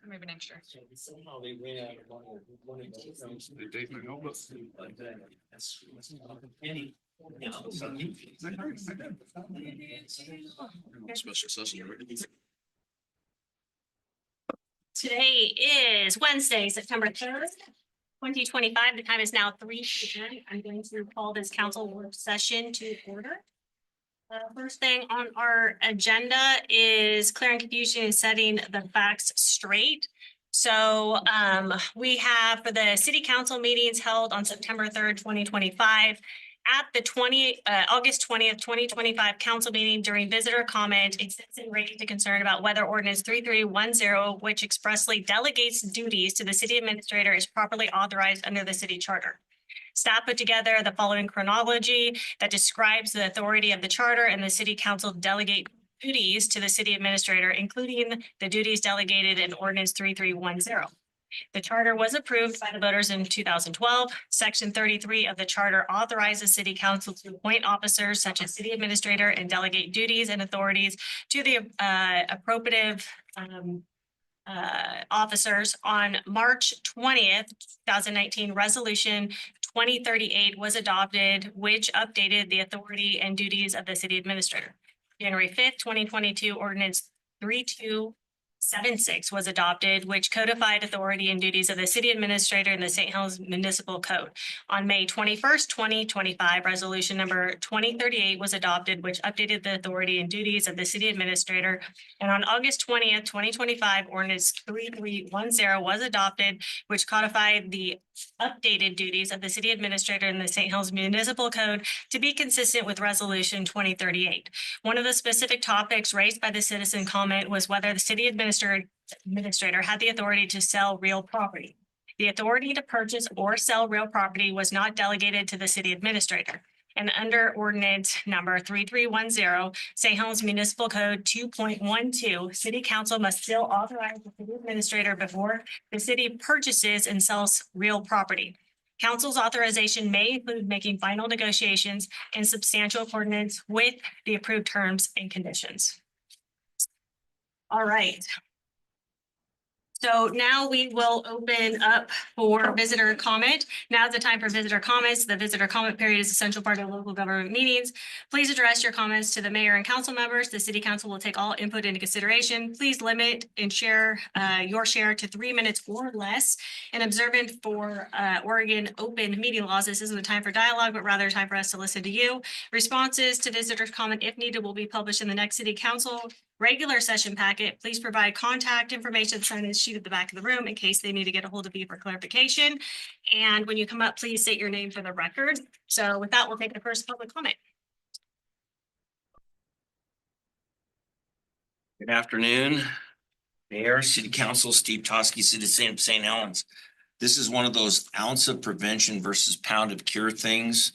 Maybe next year. Somehow they ran out of one of those. They date my notebooks. Any. Special session. Today is Wednesday, September 3rd, 2025. The time is now 3 p.m. I'm going to call this council work session to order. First thing on our agenda is clearing confusion and setting the facts straight. So we have for the city council meetings held on September 3rd, 2025. At the August 20th, 2025 council meeting during visitor comment, citizen raised a concern about whether ordinance 3310, which expressly delegates duties to the city administrator, is properly authorized under the city charter. Staff put together the following chronology that describes the authority of the charter and the city council delegate duties to the city administrator, including the duties delegated in ordinance 3310. The charter was approved by the voters in 2012. Section 33 of the charter authorizes city council to appoint officers such as city administrator and delegate duties and authorities to the appropriate officers. On March 20th, 2019, resolution 2038 was adopted, which updated the authority and duties of the city administrator. January 5th, 2022, ordinance 3276 was adopted, which codified authority and duties of the city administrator in the St. Helens Municipal Code. On May 21st, 2025, resolution number 2038 was adopted, which updated the authority and duties of the city administrator. And on August 20th, 2025, ordinance 3310 was adopted, which codified the updated duties of the city administrator in the St. Helens Municipal Code to be consistent with resolution 2038. One of the specific topics raised by the citizen comment was whether the city administrator had the authority to sell real property. The authority to purchase or sell real property was not delegated to the city administrator. And under ordinance number 3310, St. Helens Municipal Code 2.12, city council must still authorize the city administrator before the city purchases and sells real property. Council's authorization may include making final negotiations in substantial accordance with the approved terms and conditions. All right. So now we will open up for visitor comment. Now's the time for visitor comments. The visitor comment period is an essential part of local government meetings. Please address your comments to the mayor and council members. The city council will take all input into consideration. Please limit and share your share to 3 minutes or less. And observant for Oregon open meeting laws, this isn't a time for dialogue, but rather a time for us to listen to you. Responses to visitors' comment, if needed, will be published in the next city council regular session packet. Please provide contact information signed in the sheet at the back of the room in case they need to get a hold of you for clarification. And when you come up, please state your name for the record. So with that, we'll take the first public comment. Good afternoon, Mayor, City Council, Steve Toski, citizen of St. Helens. This is one of those ounce of prevention versus pound of cure things.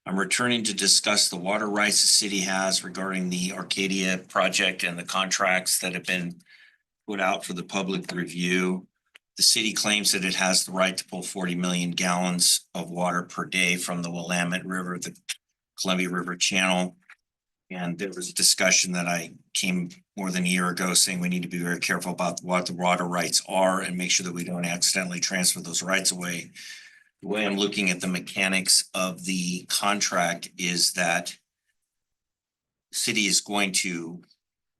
I'm returning to discuss the water rights the city has regarding the Arcadia project and the contracts that have been put out for the public review. The city claims that it has the right to pull 40 million gallons of water per day from the Willamette River, the Columbia River Channel. And there was a discussion that I came more than a year ago saying we need to be very careful about what the water rights are and make sure that we don't accidentally transfer those rights away. The way I'm looking at the mechanics of the contract is that the city is going to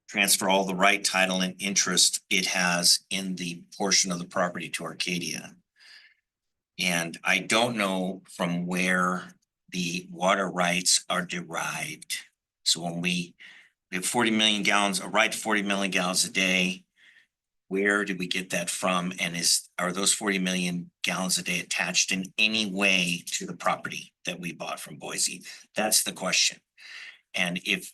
transfer all the right, title, and interest it has in the portion of the property to Arcadia. And I don't know from where the water rights are derived. So when we have 40 million gallons, a right to 40 million gallons a day, where did we get that from? And are those 40 million gallons a day attached in any way to the property that we bought from Boise? That's the question. And if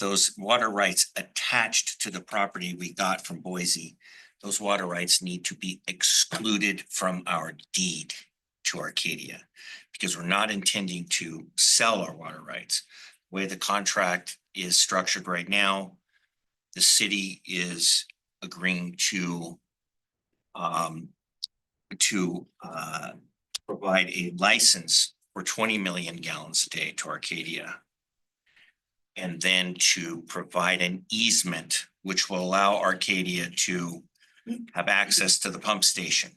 those water rights attached to the property we got from Boise, those water rights need to be excluded from our deed to Arcadia because we're not intending to sell our water rights. The way the contract is structured right now, the city is agreeing to provide a license for 20 million gallons a day to Arcadia. And then to provide an easement, which will allow Arcadia to have access to the pump station.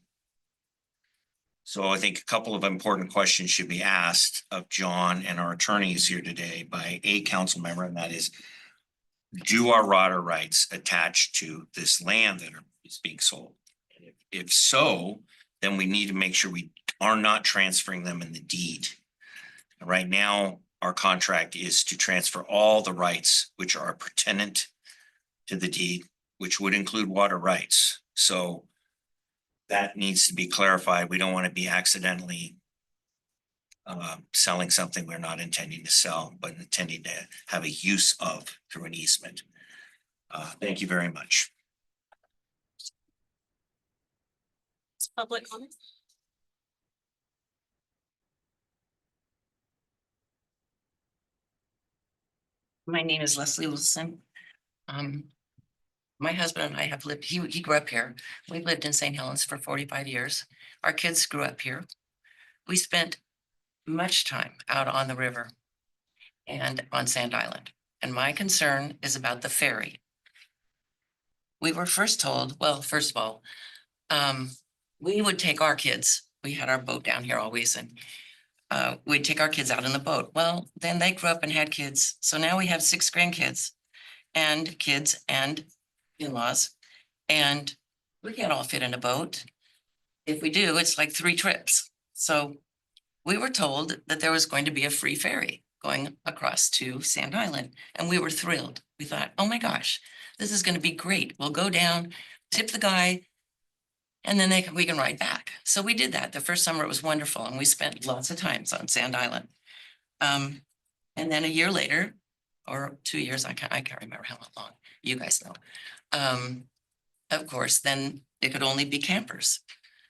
So I think a couple of important questions should be asked of John and our attorneys here today by a council member, and that is, do our water rights attach to this land that is being sold? If so, then we need to make sure we are not transferring them in the deed. Right now, our contract is to transfer all the rights which are pertinent to the deed, which would include water rights. So that needs to be clarified. We don't want to be accidentally selling something we're not intending to sell, but intending to have a use of through an easement. Thank you very much. Public comment? My name is Leslie Wilson. My husband and I have lived, he grew up here. We lived in St. Helens for 45 years. Our kids grew up here. We spent much time out on the river and on Sand Island. And my concern is about the ferry. We were first told, well, first of all, we would take our kids. We had our boat down here always, and we'd take our kids out in the boat. Well, then they grew up and had kids. So now we have 6 grandkids and kids and in-laws, and we can't all fit in a boat. If we do, it's like 3 trips. So we were told that there was going to be a free ferry going across to Sand Island, and we were thrilled. We thought, oh my gosh, this is going to be great. We'll go down, tip the guy, and then we can ride back. So we did that. The first summer it was wonderful, and we spent lots of times on Sand Island. And then a year later, or 2 years, I can't remember how long, you guys know. Of course, then it could only be campers.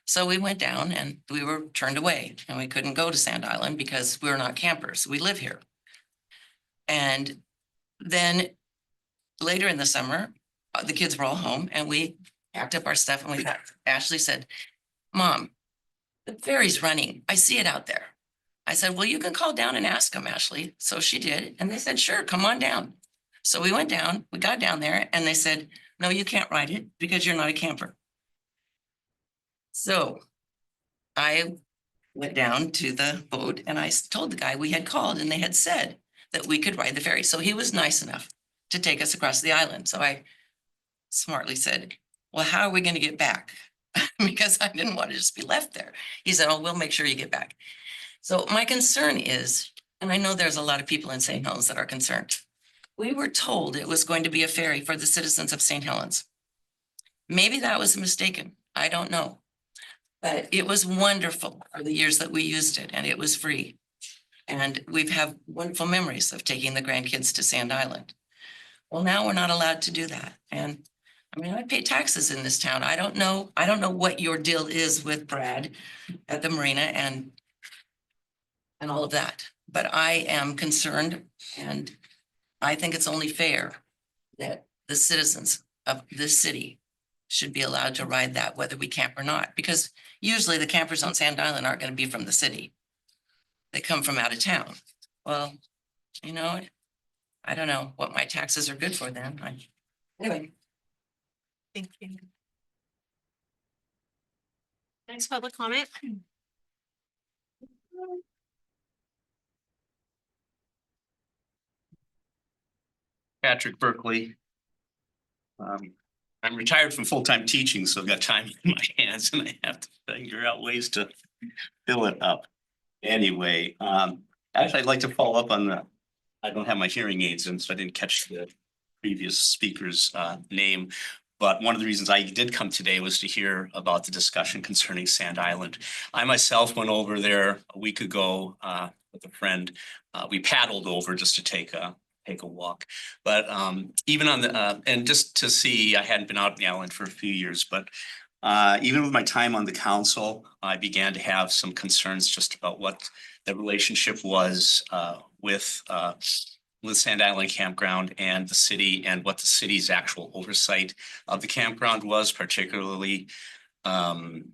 So we went down and we were turned away, and we couldn't go to Sand Island because we're not campers. We live here. And then later in the summer, the kids were all home, and we packed up our stuff, and Ashley said, Mom, the ferry's running. I see it out there. I said, well, you can call down and ask them, Ashley. So she did. And they said, sure, come on down. So we went down, we got down there, and they said, no, you can't ride it because you're not a camper. So I went down to the boat, and I told the guy we had called, and they had said that we could ride the ferry. So he was nice enough to take us across the island. So I smartly said, well, how are we going to get back? Because I didn't want to just be left there. He said, oh, we'll make sure you get back. So my concern is, and I know there's a lot of people in St. Helens that are concerned. We were told it was going to be a ferry for the citizens of St. Helens. Maybe that was mistaken. I don't know. But it was wonderful for the years that we used it, and it was free. And we've had wonderful memories of taking the grandkids to Sand Island. Well, now we're not allowed to do that. And I mean, I pay taxes in this town. I don't know what your deal is with Brad at the marina and all of that, but I am concerned, and I think it's only fair that the citizens of this city should be allowed to ride that, whether we camp or not, because usually the campers on Sand Island aren't going to be from the city. They come from out of town. Well, you know, I don't know what my taxes are good for then. Anyway. Thank you. Next public comment. Patrick Berkeley. I'm retired from full-time teaching, so I've got time in my hands and I have to figure out ways to fill it up. Anyway, actually, I'd like to follow up on I don't have my hearing aids in, so I didn't catch the previous speaker's name. But one of the reasons I did come today was to hear about the discussion concerning Sand Island. I myself went over there a week ago with a friend. We paddled over just to take a walk. But even on the, and just to see, I hadn't been out on the island for a few years, but even with my time on the council, I began to have some concerns just about what the relationship was with Sand Island Campground and the city, and what the city's actual oversight of the campground was, particularly in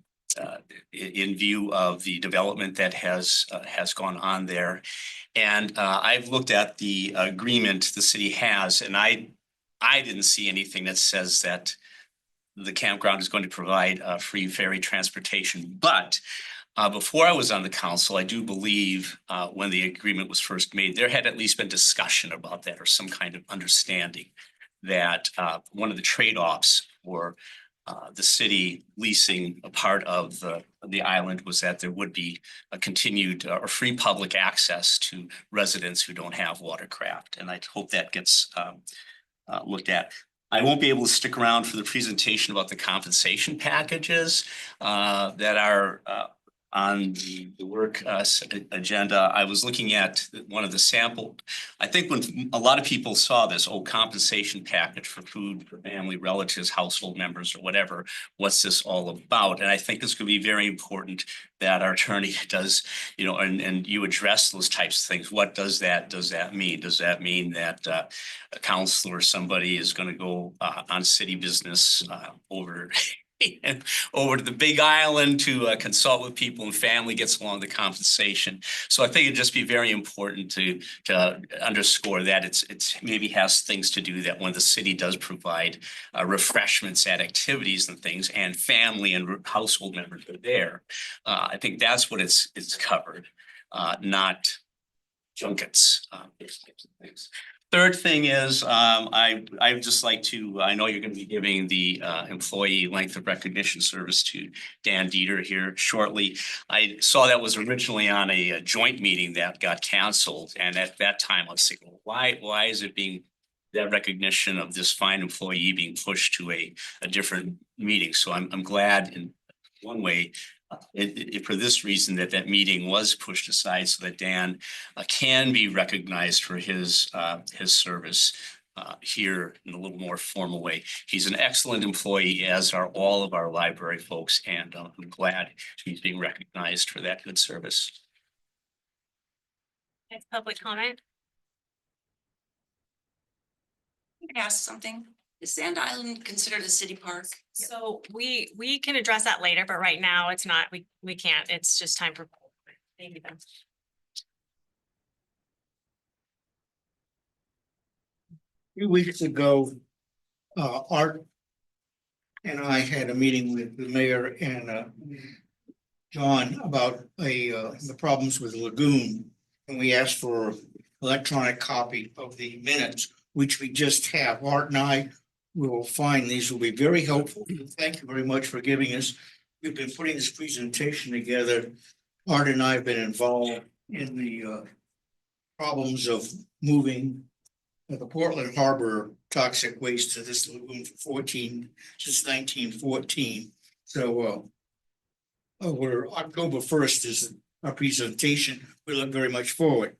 view of the development that has gone on there. And I've looked at the agreement the city has, and I didn't see anything that says that the campground is going to provide free ferry transportation. But before I was on the council, I do believe when the agreement was first made, there had at least been discussion about that or some kind of understanding that one of the trade-offs for the city leasing a part of the island was that there would be a continued or free public access to residents who don't have watercraft. And I hope that gets looked at. I won't be able to stick around for the presentation about the compensation packages that are on the work agenda. I was looking at one of the sample. I think when a lot of people saw this compensation package for food for family, relatives, household members, or whatever, what's this all about? And I think it's going to be very important that our attorney does, you know, and you address those types of things. What does that mean? Does that mean that a counselor or somebody is going to go on city business over to the Big Island to consult with people and family gets along the compensation? So I think it'd just be very important to underscore that it's maybe has things to do that when the city does provide refreshments at activities and things, and family and household members are there. I think that's what it's covered, not junkets, those types of things. Third thing is, I'd just like to, I know you're going to be giving the employee length of recognition service to Dan Dieter here shortly. I saw that was originally on a joint meeting that got canceled. And at that time, I was thinking, why is it being that recognition of this fine employee being pushed to a different meeting? So I'm glad in one way for this reason that meeting was pushed aside so that Dan can be recognized for his service here in a little more formal way. He's an excellent employee, as are all of our library folks, and I'm glad he's being recognized for that good service. Next public comment. Can I ask something? Is Sand Island considered a city park? So we can address that later, but right now it's not, we can't, it's just time for. Thank you. Few weeks ago, Art and I had a meeting with the mayor and John about the problems with the lagoon. And we asked for electronic copy of the minutes, which we just have. Art and I will find these will be very helpful. Thank you very much for giving us. We've been putting this presentation together. Art and I have been involved in the problems of moving the Portland Harbor toxic waste to this lagoon for since 1914. So we're October 1st is our presentation. We look very much forward.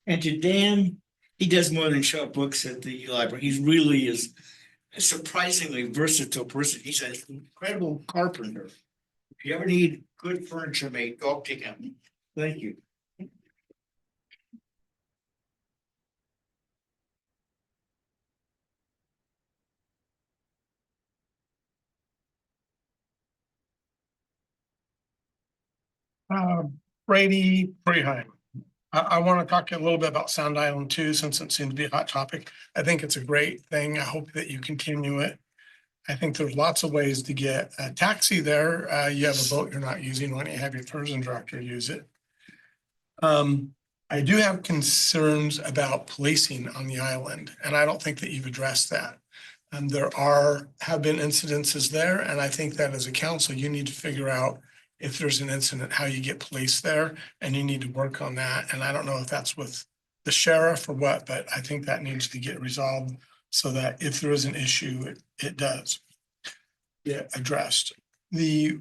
And to Dan, he does more than show books at the library. He really is a surprisingly versatile person. He's an incredible carpenter. If you ever need good furniture made, talk to him. Thank you. Brady Preheim. I want to talk to you a little bit about Sand Island too, since it seems to be a hot topic. I think it's a great thing. I hope that you continue it. I think there's lots of ways to get a taxi there. You have a boat you're not using. Why don't you have your tourism director use it? I do have concerns about policing on the island, and I don't think that you've addressed that. There have been incidences there, and I think that as a council, you need to figure out if there's an incident, how you get police there, and you need to work on that. And I don't know if that's with the sheriff or what, but I think that needs to get resolved so that if there is an issue, it does get addressed. The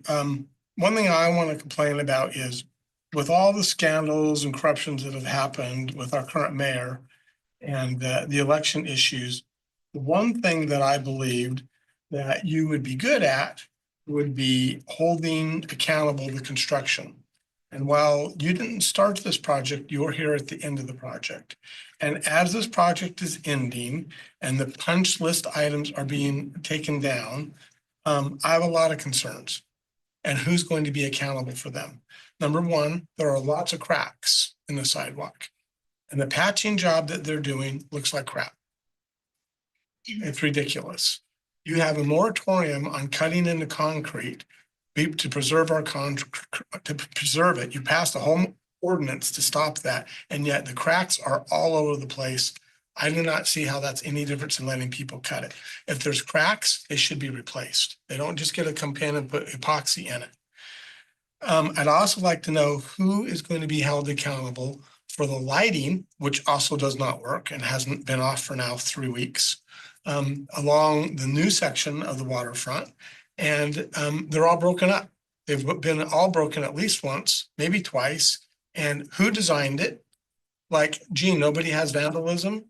one thing I want to complain about is with all the scandals and corruptions that have happened with our current mayor and the election issues, the one thing that I believed that you would be good at would be holding accountable the construction. And while you didn't start this project, you're here at the end of the project. And as this project is ending and the punch list items are being taken down, I have a lot of concerns. And who's going to be accountable for them? Number one, there are lots of cracks in the sidewalk. And the patching job that they're doing looks like crap. It's ridiculous. You have a moratorium on cutting into concrete to preserve to preserve it. You passed a whole ordinance to stop that, and yet the cracks are all over the place. I do not see how that's any different than letting people cut it. If there's cracks, they should be replaced. They don't just get to come in and put epoxy in it. I'd also like to know who is going to be held accountable for the lighting, which also does not work and hasn't been off for now 3 weeks, along the new section of the waterfront. And they're all broken up. They've been all broken at least once, maybe twice. And who designed it? Like, gee, nobody has vandalism.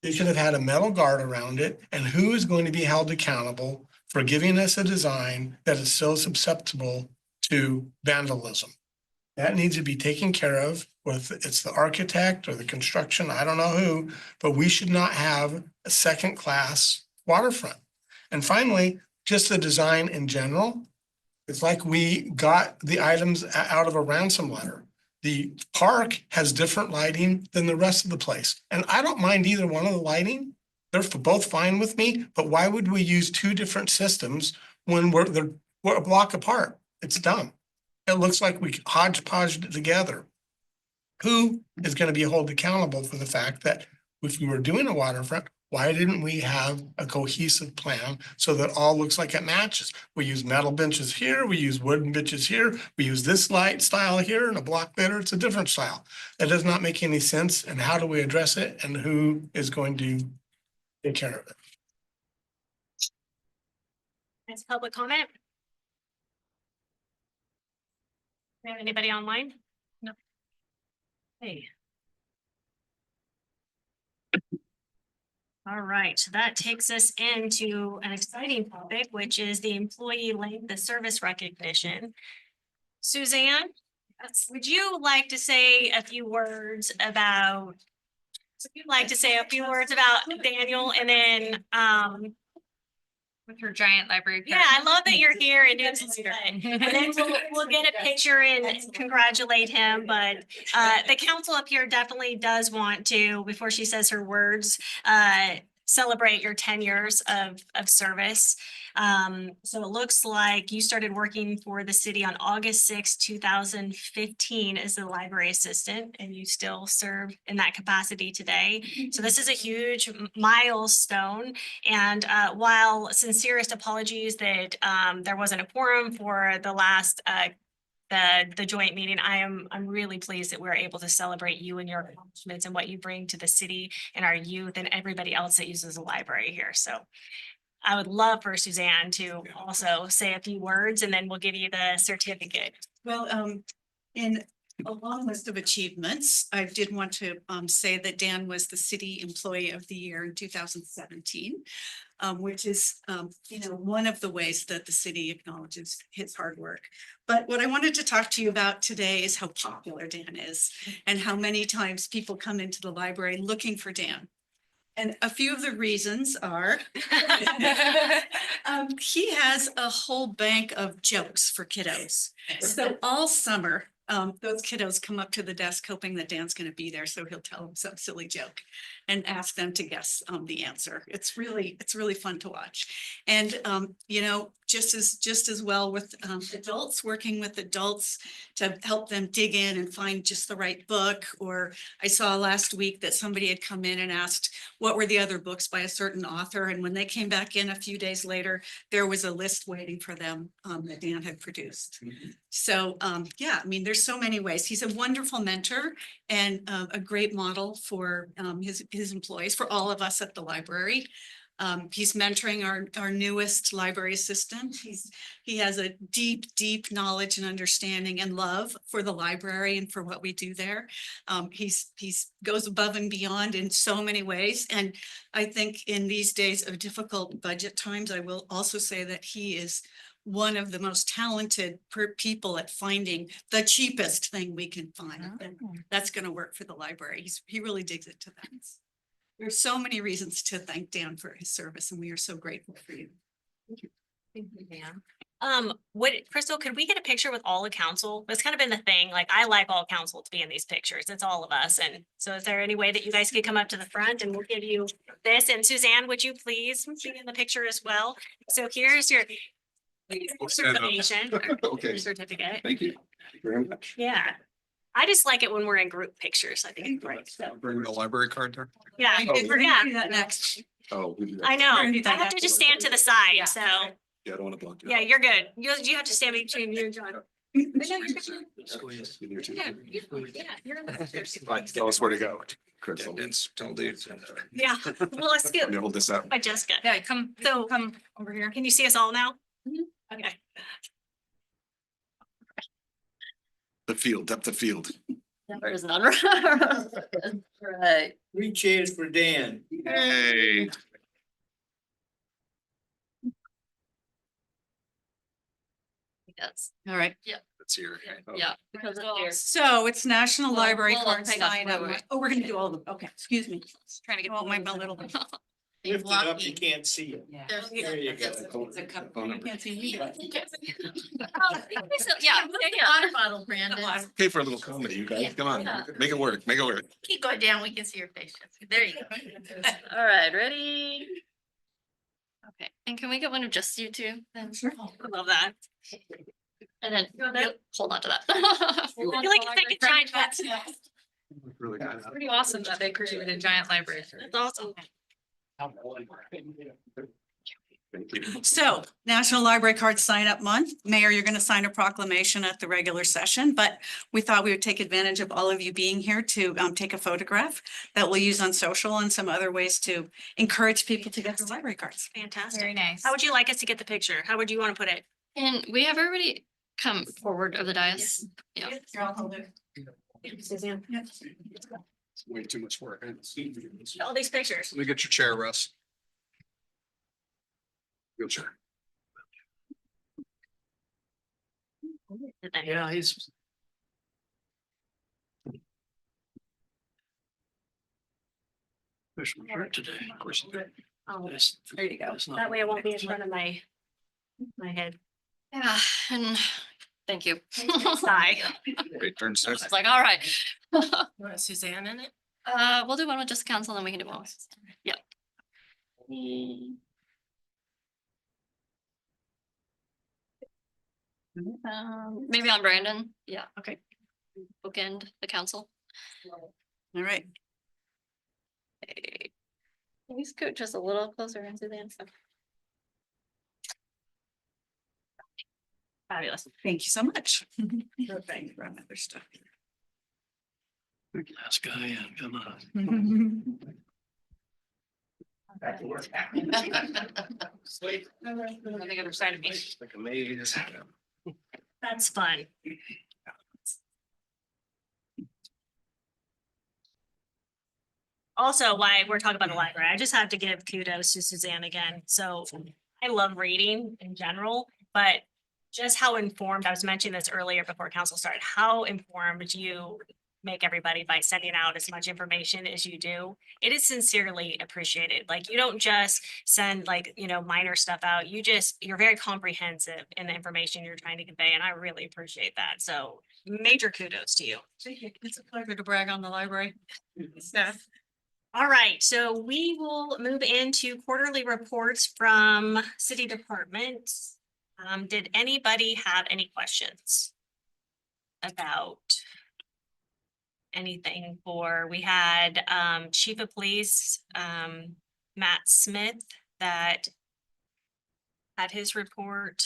They should have had a metal guard around it. And who is going to be held accountable for giving us a design that is so susceptible to vandalism? That needs to be taken care of, whether it's the architect or the construction, I don't know who, but we should not have a second-class waterfront. And finally, just the design in general. It's like we got the items out of a ransom letter. The park has different lighting than the rest of the place. And I don't mind either one of the lighting. They're both fine with me, but why would we use 2 different systems when we're a block apart? It's dumb. It looks like we hodgepodged it together. Who is going to be held accountable for the fact that if we were doing a waterfront, why didn't we have a cohesive plan so that all looks like it matches? We use metal benches here, we use wooden benches here, we use this light style here, and a block later, it's a different style. That does not make any sense. And how do we address it? And who is going to take care of it? Next public comment? We have anybody online? No. Hey. All right, so that takes us into an exciting topic, which is the employee length of service recognition. Suzanne, would you like to say a few words about Daniel, and then with her giant library. yeah, I love that you're here and doing this. And then we'll get a picture and congratulate him, but the council up here definitely does want to, before she says her words, celebrate your 10 years of service. So it looks like you started working for the city on August 6, 2015 as the library assistant, and you still serve in that capacity today. So this is a huge milestone. And while sincerest apologies that there wasn't a quorum for the last the joint meeting, I'm really pleased that we're able to celebrate you and your accomplishments and what you bring to the city and our youth and everybody else that uses the library here. So I would love for Suzanne to also say a few words, and then we'll give you the certificate. Well, in a long list of achievements, I did want to say that Dan was the City Employee of the Year in 2017, which is, one of the ways that the city acknowledges his hard work. But what I wanted to talk to you about today is how popular Dan is and how many times people come into the library looking for Dan. And a few of the reasons are he has a whole bank of jokes for kiddos. So all summer, those kiddos come up to the desk hoping that Dan's going to be there. So he'll tell them some silly joke and ask them to guess the answer. It's really fun to watch. And, just as well with adults, working with adults to help them dig in and find just the right book. Or I saw last week that somebody had come in and asked what were the other books by a certain author. And when they came back in a few days later, there was a list waiting for them that Dan had produced. So, there's so many ways. He's a wonderful mentor and a great model for his employees, for all of us at the library. He's mentoring our newest library assistant. He has a deep knowledge and understanding and love for the library and for what we do there. He's goes above and beyond in so many ways. And I think in these days of difficult budget times, I will also say that he is one of the most talented people at finding the cheapest thing we can find. And that's going to work for the library. He really digs it to that. There's so many reasons to thank Dan for his service, and we are so grateful for you. What, Crystal, could we get a picture with all the council? That's kind of been the thing, like, I like all council to be in these pictures, it's all of us, and so is there any way that you guys could come up to the front and we'll give you this, and Suzanne, would you please be in the picture as well? So here's your certification, Okay, your certificate, thank you. Thank you very much. yeah. I just like it when we're in group pictures, I think it's great, so, Bring the library card there. yeah, We're gonna yeah, do that next. Oh, we do that. I know, We're gonna do I that have to next. just stand to the side, so, Yeah, I don't want to block you. yeah, you're good, you have to stand between you and John. No, you're good. In here too. Yeah, you're in the pictures. Right, tell us where to go. Chris, tell Dave. Yeah, well, let's Let get me hold this out. by Jessica. Yeah, come So, over here. can you see us all now? Okay. The field, depth of field. There's none. Right. 3 chairs for Dan. Hey. Yes. All right. That's here. Yeah. Because it's here. So it's National Well, Library hold on, Card hang on, sign wait, up. wait. Oh, we're gonna do all of them. Okay, excuse me. Trying to get. Oh, my little bit. Lift it up, you can't see it. Yeah. There you go. It's a cup. You can't see me. Yeah, water bottle, Brandon. Okay for a little comedy, you guys. Come on, Yeah. make it work, make it work. Keep going down, we can see your face. There you go. All right, ready? Okay, and can we get one of just you two then? I love that. And then hold on to that. I feel like a second giant, that's Really nice. Pretty awesome that they created a giant library. awesome. Thank you. So National Library Card Sign Up Month. Mayor, you're gonna sign a proclamation at the regular session, but we thought we would take advantage of all of you being here to take a photograph that we'll use on social and some other ways to encourage people to get their library cards. Fantastic. Very nice. How would you like us to get the picture? How would you want to put it? And we have everybody come forward of the dais. Yeah. Suzanne, It's way too much work. all these pictures. Let me get your chair, Russ. Wheelchair. Yeah, he's. Special shirt today. Of course you did. Oh, There you go. that way I won't be in front of my head. Yeah, and thank you. Sigh. Great turn, sir. It's like, all right. Want Suzanne in it? We'll do one with just council, then we can do one. with- Yeah. Maybe on Brandon. Yeah. Okay. Bookend the council. All right. Hey. Can you scoot just a little closer into the answer? Fabulous. Thank you so much. Thank you for other stuff. Last guy, yeah, come on. On the other side of me. Like a maze. That's fun. Also, why we're talking about the library, I just have to give kudos to Suzanne again. So I love reading in general, but just how informed, I was mentioning this earlier before council started, how informed you make everybody by sending out as much information as you do. It is sincerely appreciated. Like, you don't just send like, minor stuff out. You're very comprehensive in the information you're trying to convey, and I really appreciate that. So major kudos to you. It's a pleasure to brag on the library staff. All right, so we will move into quarterly reports from city departments. Did anybody have any questions about anything we had, Chief of Police, Matt Smith, that had his report.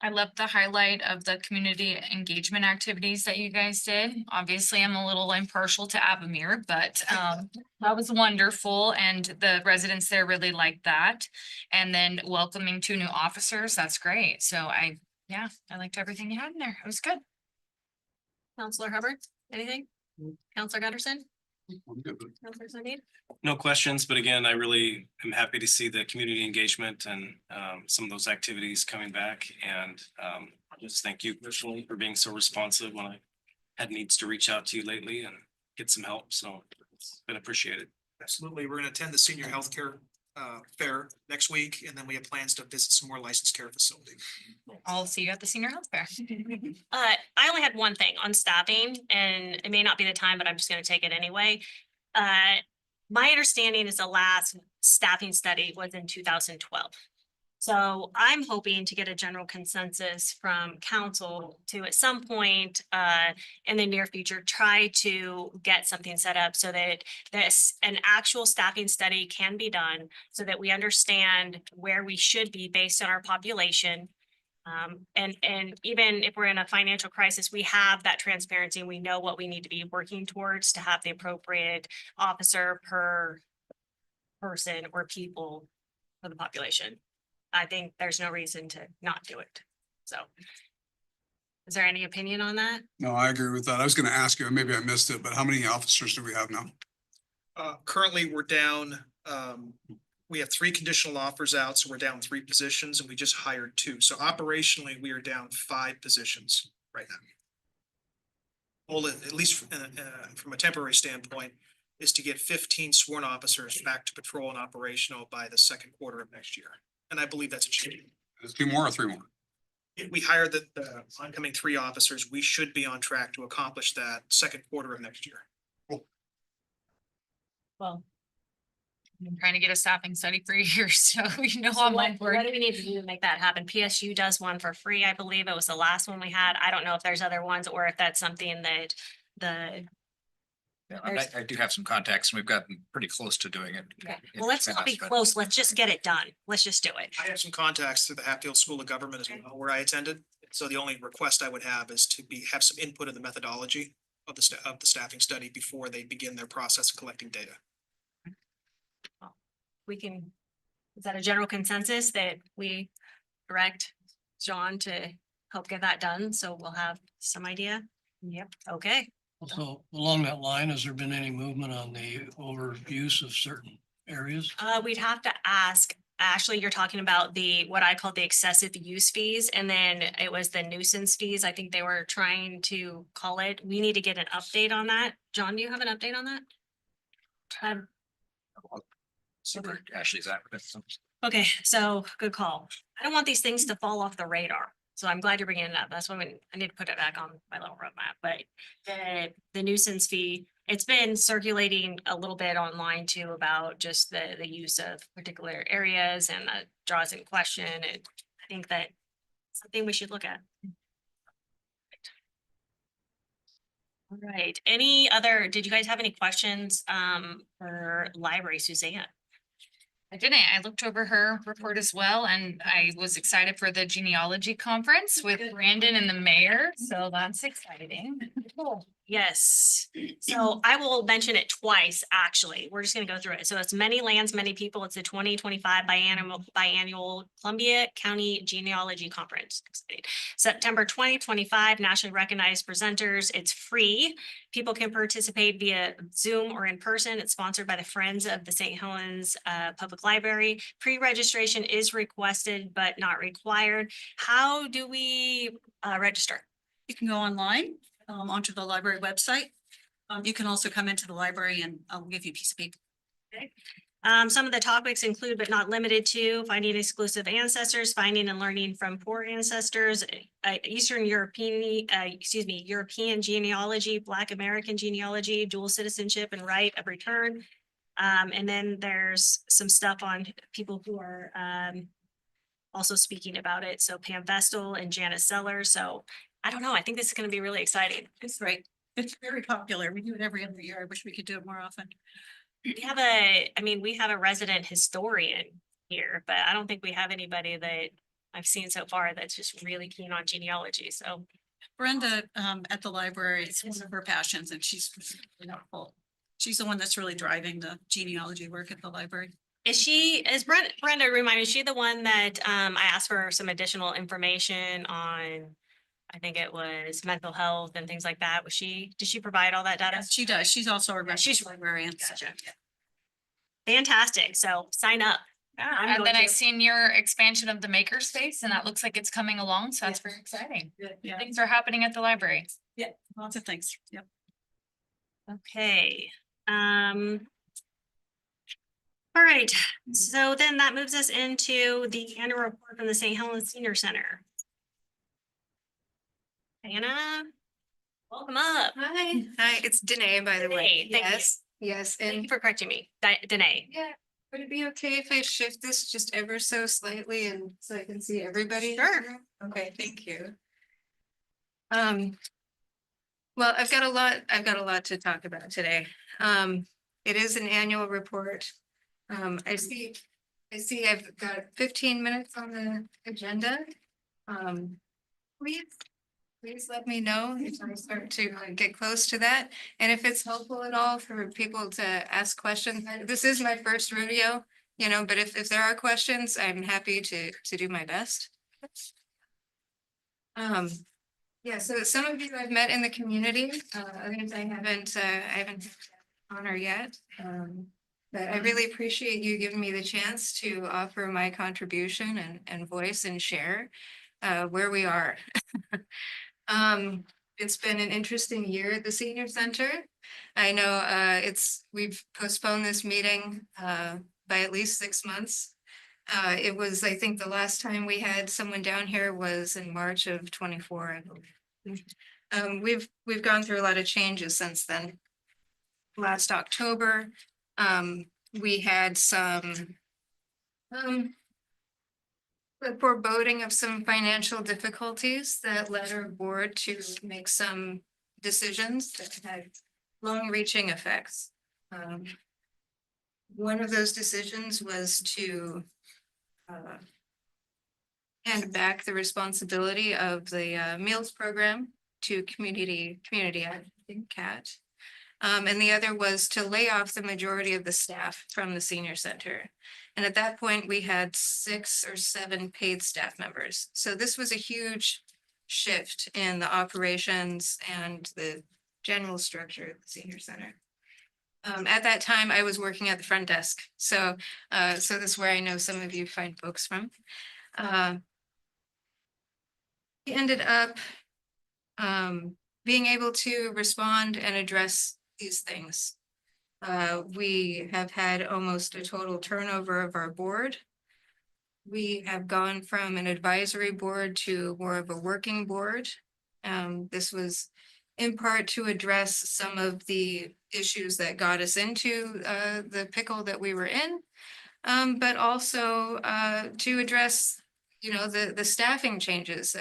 I love the highlight of the community engagement activities that you guys did. Obviously, I'm a little impartial to Avamere, but that was wonderful and the residents there really liked that. And then welcoming 2 new officers, that's great. So I liked everything you had in there. It was good. Counselor Hubbard, anything? Counselor Gunderson? I'm good. Counselor Sundin? No questions, but again, I really am happy to see the community engagement and some of those activities coming back. And just thank you personally for being so responsive when I had needs to reach out to you lately and get some help. So it's been appreciated. Absolutely. We're going to attend the senior healthcare fair next week, and then we have plans to visit some more licensed care facilities. I'll see you at the senior health fair. I only had one thing on staffing, and it may not be the time, but I'm just gonna take it anyway. My understanding is the last staffing study was in 2012. So I'm hoping to get a general consensus from council to at some point in the near future, try to get something set up so that an actual staffing study can be done so that we understand where we should be based on our population. And even if we're in a financial crisis, we have that transparency and we know what we need to be working towards to have the appropriate officer per person or people for the population. I think there's no reason to not do it. So. Is there any opinion on that? No, I agree with that. I was gonna ask you, and maybe I missed it, but how many officers do we have now? Currently, we're down, we have 3 conditional offers out, so we're down 3 positions, and we just hired 2. So operationally, we are down 5 positions right now. Well, at least from a temporary standpoint, is to get 15 sworn officers back to patrol and operational by the second quarter of next year. And I believe that's achievable. Is it 2 more or 3 more? If we hire the oncoming 3 officers, we should be on track to accomplish that second quarter of next year. Well. I'm trying to get a staffing study for years, so you know So how what mine work. do we need to do to make that happen? PSU does one for free, I believe. It was the last one we had. I don't know if there's other ones or if that's something that the. I do have some contacts and we've gotten pretty close to doing it. Okay, well, let's not be close. Let's just get it done. Let's just do it. I have some contacts through the Hatfield School of Government as well, where I attended. So the only request I would have is to have some input in the methodology of the staffing study before they begin their process of collecting data. We can, is that a general consensus that we direct John to help get that done? So we'll have some idea. Yep, okay. So along that line, has there been any movement on the overuse of certain areas? We'd have to ask, Ashley, you're talking about what I call the excessive use fees, and then it was the nuisance fees. I think they were trying to call it. We need to get an update on that. John, do you have an update on that? Ashley's that. Okay, so good call. I don't want these things to fall off the radar. So I'm glad you're bringing it up. That's why I need to put it back on my little roadmap, but the nuisance fee, it's been circulating a little bit online too about just the use of particular areas and the draws in question. And I think that something we should look at. All right, did you guys have any questions for library, Suzanne? I didn't. I looked over her report as well, and I was excited for the genealogy conference with Brandon and the mayor, so that's exciting. Cool. Yes, so I will mention it twice, actually. We're just gonna go through it. So it's Many Lands, Many People. It's the 2025 biannual Columbia County Genealogy Conference. Exciting. September 2025, nationally recognized presenters. It's free. People can participate via Zoom or in person. It's sponsored by the Friends of the St. Helens Public Library. Pre-registration is requested but not required. How do we register? You can go online onto the library website. You can also come into the library and I'll give you a piece of paper. Some of the topics include, but not limited to, finding exclusive ancestors, finding and learning from poor ancestors, Eastern European, European genealogy, Black American genealogy, dual citizenship and right of return. And then there's some stuff on people who are also speaking about it. So Pam Vestal and Janice Sellers. So I don't know. I think this is going to be really exciting. It's great. It's very popular. We do it every other year. I wish we could do it more often. We have we have a resident historian here, but I don't think we have anybody that I've seen so far that's just really keen on genealogy. So Brenda at the library, it's one of her passions and she's really helpful. She's the one that's really driving the genealogy work at the library. is Brenda, remind me, is she the one that I asked for some additional information on? I think it was mental health and things like that. Did she provide all that data? Yes, she does. She's also a she's librarian. Gotcha. Fantastic. So sign up. I'm And then going I to. seen your expansion of the makerspace and that looks like it's coming along, so that's very exciting. Yeah, Things are happening at the library. yeah, lots of things. Yep. Okay. All right, so then that moves us into the annual report from the St. Helens Senior Center. Anna, welcome up. Hi, it's Danae, by the way. Danae, thank you. Yes, Thank and you for correcting me, Danae. yeah, would it be okay if I shift this just ever so slightly and so I can see everybody? Sure. Okay, thank you. Well, I've got a lot to talk about today. It is an annual report. I see I've got 15 minutes on the agenda. Please let me know if I start to get close to that. And if it's helpful at all for people to ask questions. This is my first rodeo, but if there are questions, I'm happy to do my best. Yeah, so some of you I've met in the community, others I haven't had the honor yet. But I really appreciate you giving me the chance to offer my contribution and voice and share where we are. It's been an interesting year at the senior center. I know we've postponed this meeting by at least 6 months. It was, I think the last time we had someone down here was in March of 24. I believe. We've gone through a lot of changes since then. Last October, we had some the foreboding of some financial difficulties that led our board to make some decisions that had long-reaching effects. One of those decisions was to hand back the responsibility of the meals program to community action, CAT. And the other was to lay off the majority of the staff from the senior center. And at that point, we had 6 or 7 paid staff members. So this was a huge shift in the operations and the general structure of the senior center. At that time, I was working at the front desk. So this is where I know some of you find folks from. We ended up being able to respond and address these things. We have had almost a total turnover of our board. We have gone from an advisory board to more of a working board. This was in part to address some of the issues that got us into the pickle that we were in, but also to address, the staffing changes.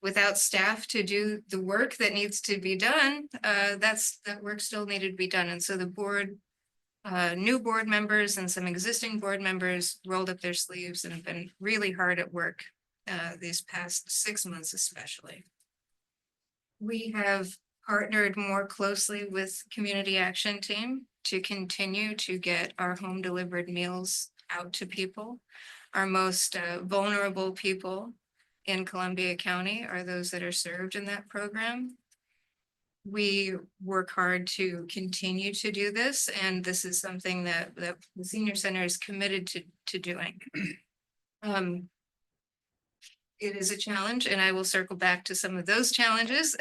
Without staff to do the work that needs to be done, that work still needed to be done. And so the board, new board members and some existing board members rolled up their sleeves and have been really hard at work these past 6 months especially. We have partnered more closely with Community Action Team to continue to get our home delivered meals out to people. Our most vulnerable people in Columbia County are those that are served in that program. We work hard to continue to do this, and this is something that the senior center is committed to doing. It is a challenge, and I will circle back to some of those challenges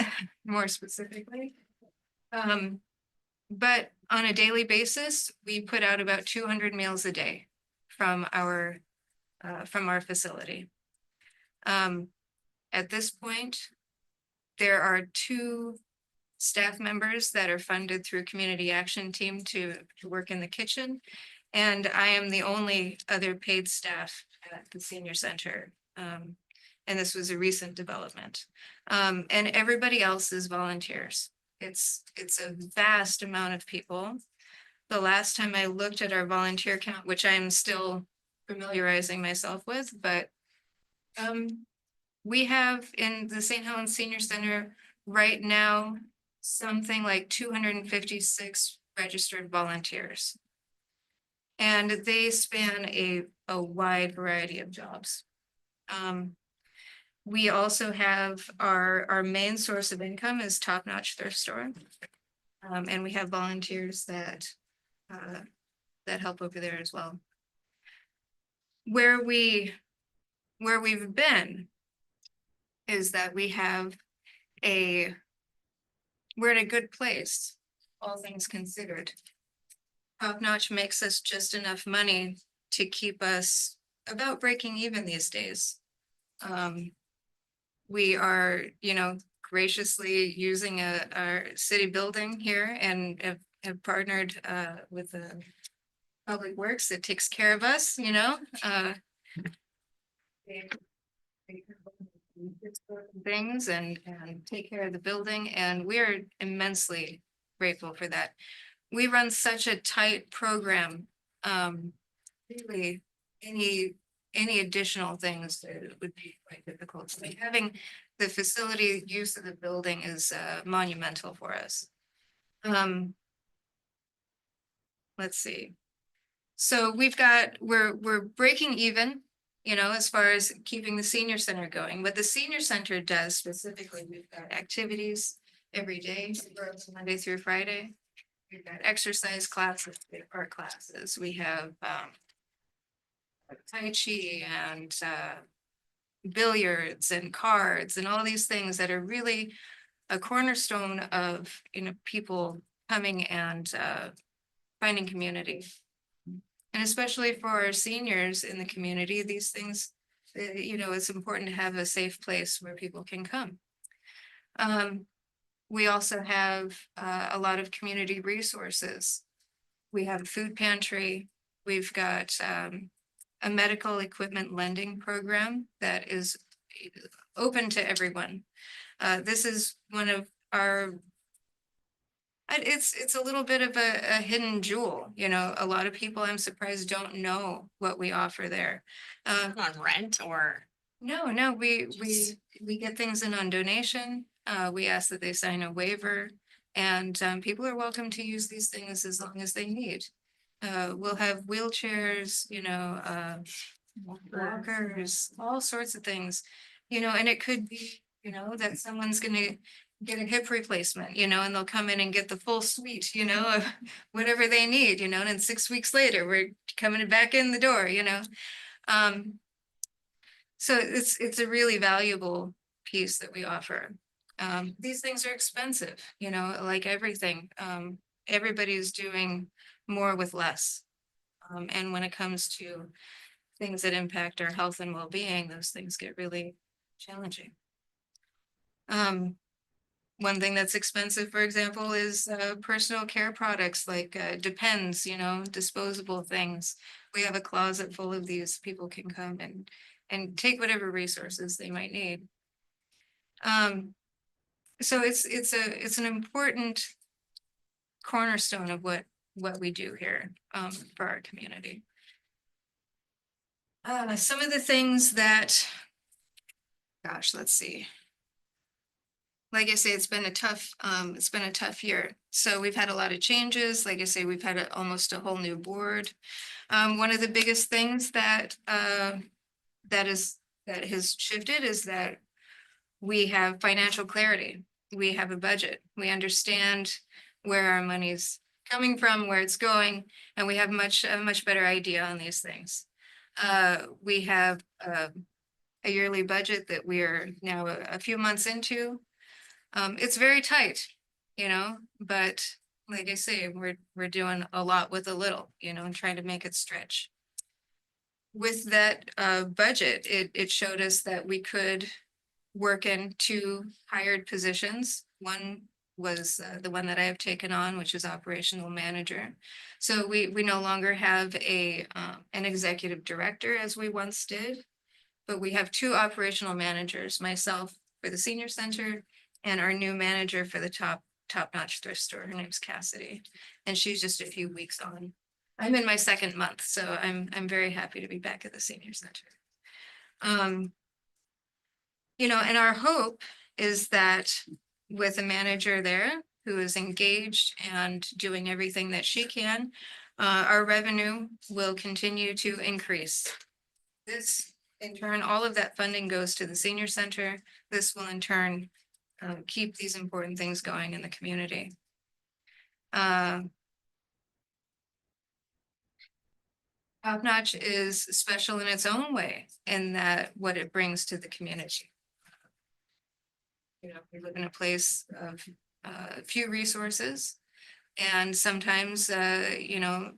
more specifically. But on a daily basis, we put out about 200 meals a day from our facility. At this point, there are 2 staff members that are funded through Community Action Team to work in the kitchen. And I am the only other paid staff at the senior center. And this was a recent development. And everybody else is volunteers. It's a vast amount of people. The last time I looked at our volunteer count, which I'm still familiarizing myself with, but we have in the St. Helens Senior Center right now, something like 256 registered volunteers. And they span a wide variety of jobs. We also have our main source of income is Top Notch Thrift Store. And we have volunteers that help over there as well. Where we've been is that we're in a good place, all things considered. Top Notch makes us just enough money to keep us about breaking even these days. We are, you know, graciously using our city building here and have partnered with the Public Works that takes care of us, you know, things and take care of the building, and we're immensely grateful for that. We run such a tight program. Really, any additional things would be quite difficult. So having the facility use of the building is monumental for us. Let's see. So we're breaking even, you know, as far as keeping the senior center going. What the senior center does specifically, we've got activities every day, Monday through Friday. We've got exercise classes, art classes. We have Tai Chi and billiards and cards and all these things that are really a cornerstone of, you know, people coming and finding community. And especially for our seniors in the community, these things, you know, it's important to have a safe place where people can come. We also have a lot of community resources. We have a food pantry. We've got a medical equipment lending program that is open to everyone. This is one of our, it's a little bit of a hidden jewel, you know, a lot of people, I'm surprised, don't know what we offer there. On rent or? No, we get things in on donation. We ask that they sign a waiver, and people are welcome to use these things as long as they need. We'll have wheelchairs, you know, walkers, all sorts of things, you know, and it could be, you know, that someone's gonna get a hip replacement, you know, and they'll come in and get the full suite, you know, of whatever they need, you know, and then 6 weeks later, we're coming back in the door, you know. So it's a really valuable piece that we offer. These things are expensive, you know, like everything. Everybody's doing more with less. And when it comes to things that impact our health and well-being, those things get really challenging. One thing that's expensive, for example, is personal care products like Depends, you know, disposable things. We have a closet full of these. People can come and take whatever resources they might need. So it's an important cornerstone of what we do here for our community. Some of the things that, gosh, let's see. Like I say, it's been a tough year. So we've had a lot of changes. Like I say, we've had almost a whole new board. One of the biggest things that has shifted is that we have financial clarity. We have a budget. We understand where our money's coming from, where it's going, and we have a much better idea on these things. We have a yearly budget that we are now a few months into. It's very tight, you know, but like I say, we're doing a lot with a little, you know, and trying to make it stretch. With that budget, it showed us that we could work in 2 hired positions. One was the one that I have taken on, which is operational manager. So we no longer have an executive director as we once did, but we have 2 operational managers, myself for the senior center and our new manager for the Top Notch thrift store. Her name's Cassidy, and she's just a few weeks on. I'm in my 2nd month, so I'm very happy to be back at the senior center. You know, and our hope is that with a manager there who is engaged and doing everything that she can, our revenue will continue to increase. This, in turn, all of that funding goes to the senior center. This will in turn keep these important things going in the community. Top Notch is special in its own way in that what it brings to the community. You know, we live in a place of few resources. And sometimes, you know,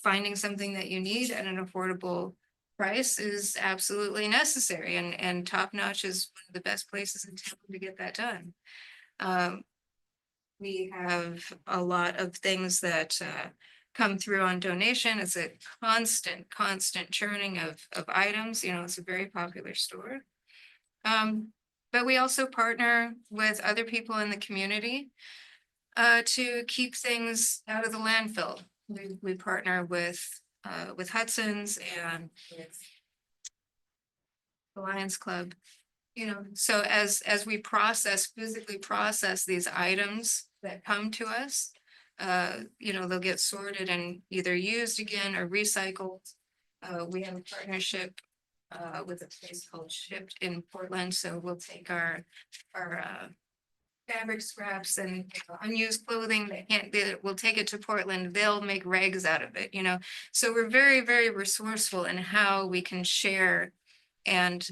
finding something that you need at an affordable price is absolutely necessary, and Top Notch is one of the best places in town to get that done. We have a lot of things that come through on donation. It's a constant churning of items, you know, it's a very popular store. But we also partner with other people in the community to keep things out of the landfill. We partner with Hudson's and with the Lions Club. You know, so as we physically process these items that come to us, you know, they'll get sorted and either used again or recycled. We have a partnership with a place called Shipped in Portland, so we'll take our fabric scraps and unused clothing we'll take it to Portland, they'll make rags out of it, you know. So we're very, very resourceful in how we can share and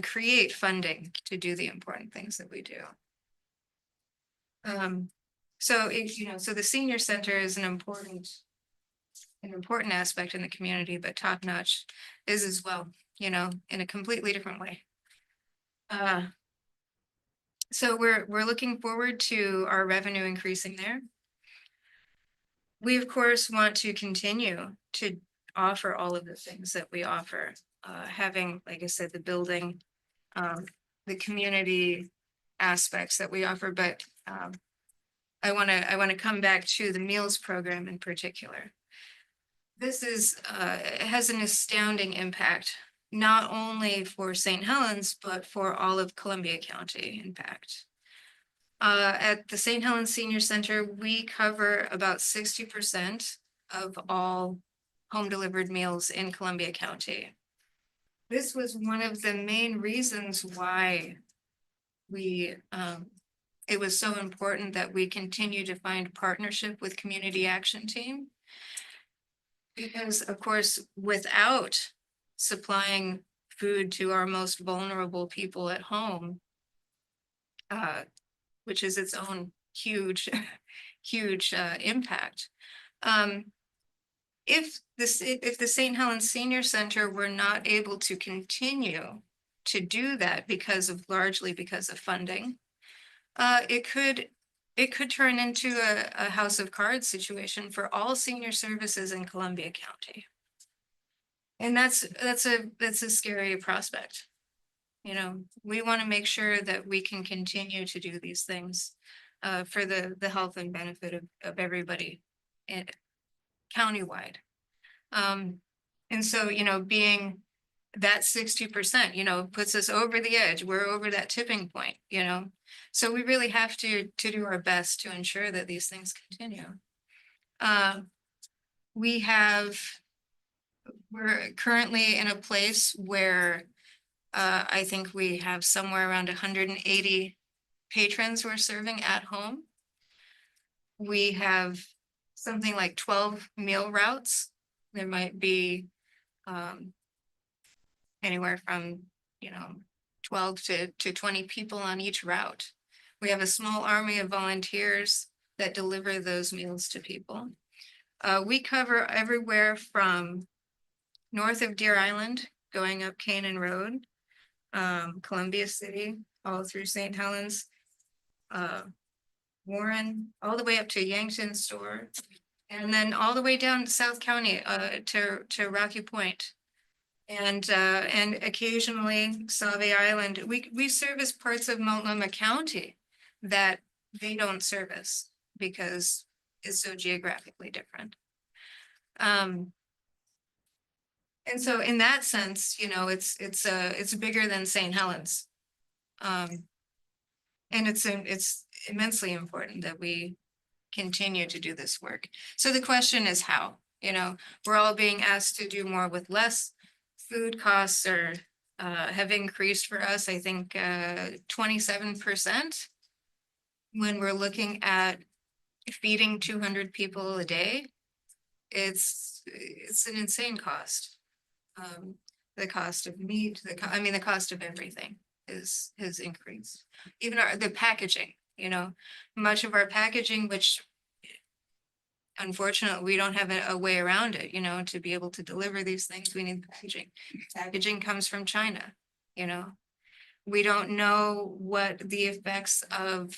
create funding to do the important things that we do. So you know, so the senior center is an important aspect in the community, but Top Notch is as well, you know, in a completely different way. So we're looking forward to our revenue increasing there. We, of course, want to continue to offer all of the things that we offer, having, like I said, the building, the community aspects that we offer, but I want to come back to the meals program in particular. This has an astounding impact, not only for St. Helens, but for all of Columbia County impact. At the St. Helens Senior Center, we cover about 60% of all home delivered meals in Columbia County. This was one of the main reasons why it was so important that we continue to find partnership with Community Action Team. Because of course, without supplying food to our most vulnerable people at home, which is its own huge impact. If the St. Helens Senior Center were not able to continue to do that largely because of funding, it could turn into a house of cards situation for all senior services in Columbia County. And that's a scary prospect. You know, we want to make sure that we can continue to do these things for the health and benefit of everybody countywide. And so, you know, being that 60%, you know, puts us over the edge. We're over that tipping point, you know. So we really have to do our best to ensure that these things continue. We're currently in a place where I think we have somewhere around 180 patrons we're serving at home. We have something like 12 meal routes. There might be anywhere from, you know, 12 to 20 people on each route. We have a small army of volunteers that deliver those meals to people. We cover everywhere from north of Deer Island, going up Canaan Road, Columbia City, all through St. Helens, Warren, all the way up to Yankton Store, and then all the way down to South County to Rocky Point. And occasionally Sauvie Island. We service parts of Multnomah County that they don't service because it's so geographically different. And so in that sense, you know, it's bigger than St. Helens. And it's immensely important that we continue to do this work. So the question is how, you know, we're all being asked to do more with less. Food costs have increased for us, I think, 27%. When we're looking at feeding 200 people a day, it's an insane cost. The cost of meat, the cost of everything has increased. Even the packaging, you know, much of our packaging, which unfortunately, we don't have a way around it, you know, to be able to deliver these things. We need packaging. Packaging comes from China, you know. We don't know what the effects of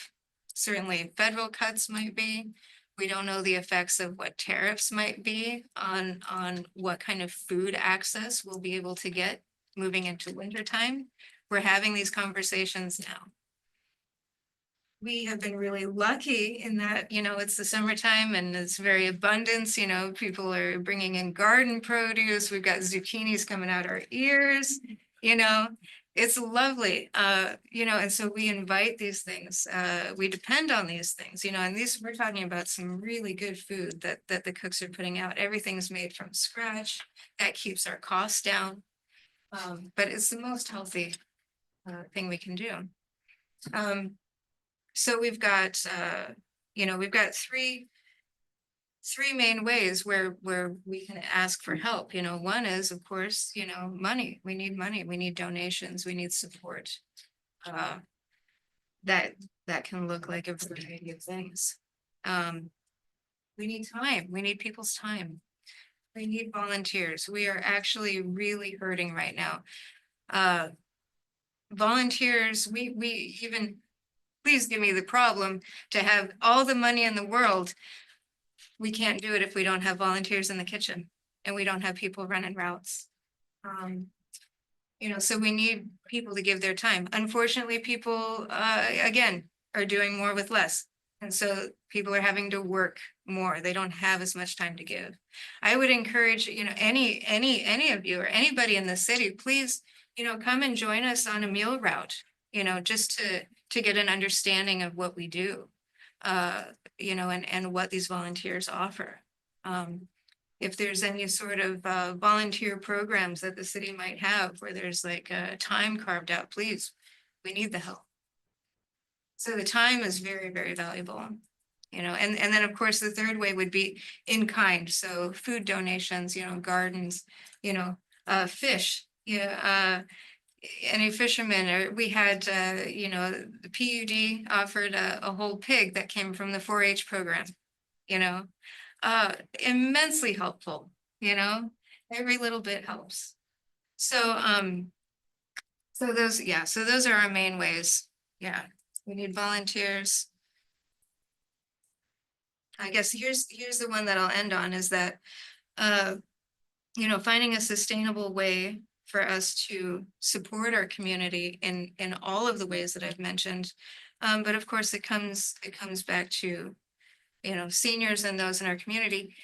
certainly federal cuts might be. We don't know the effects of what tariffs might be on what kind of food access we'll be able to get moving into winter time. We're having these conversations now. We have been really lucky in that, you know, it's the summertime and it's very abundance, you know, people are bringing in garden produce. We've got zucchinis coming out our ears, you know, it's lovely. You know, and so we invite these things, we depend on these things, you know, and these, we're talking about some really good food that the cooks are putting out. Everything's made from scratch. That keeps our costs down. But it's the most healthy thing we can do. So we've got, you know, we've got three main ways where we can ask for help. You know, one is, of course, you know, money. We need money. We need donations. We need support. That can look like a variety of things. We need time. We need people's time. We need volunteers. We are actually really hurting right now. Volunteers, we even, please give me the problem to have all the money in the world. We can't do it if we don't have volunteers in the kitchen and we don't have people running routes. You know, so we need people to give their time. Unfortunately, people, again, are doing more with less. And so people are having to work more. They don't have as much time to give. I would encourage, you know, any of you or anybody in the city, please, you know, come and join us on a meal route, you know, just to get an understanding of what we do, you know, and what these volunteers offer. If there's any sort of volunteer programs that the city might have where there's like a time carved out, please, we need the help. So the time is very, very valuable, you know, and then of course, the third way would be in kind. So food donations, you know, gardens, you know, fish, yeah, any fishermen, or we had, you know, the PUD offered a whole pig that came from the 4-H program, you know, immensely helpful, you know, every little bit helps. So, so those, yeah, so those are our main ways. Yeah, we need volunteers. I guess here's the one that I'll end on is that, you know, finding a sustainable way for us to support our community in all of the ways that I've mentioned. But of course, it comes back to, you know, seniors and those in our community.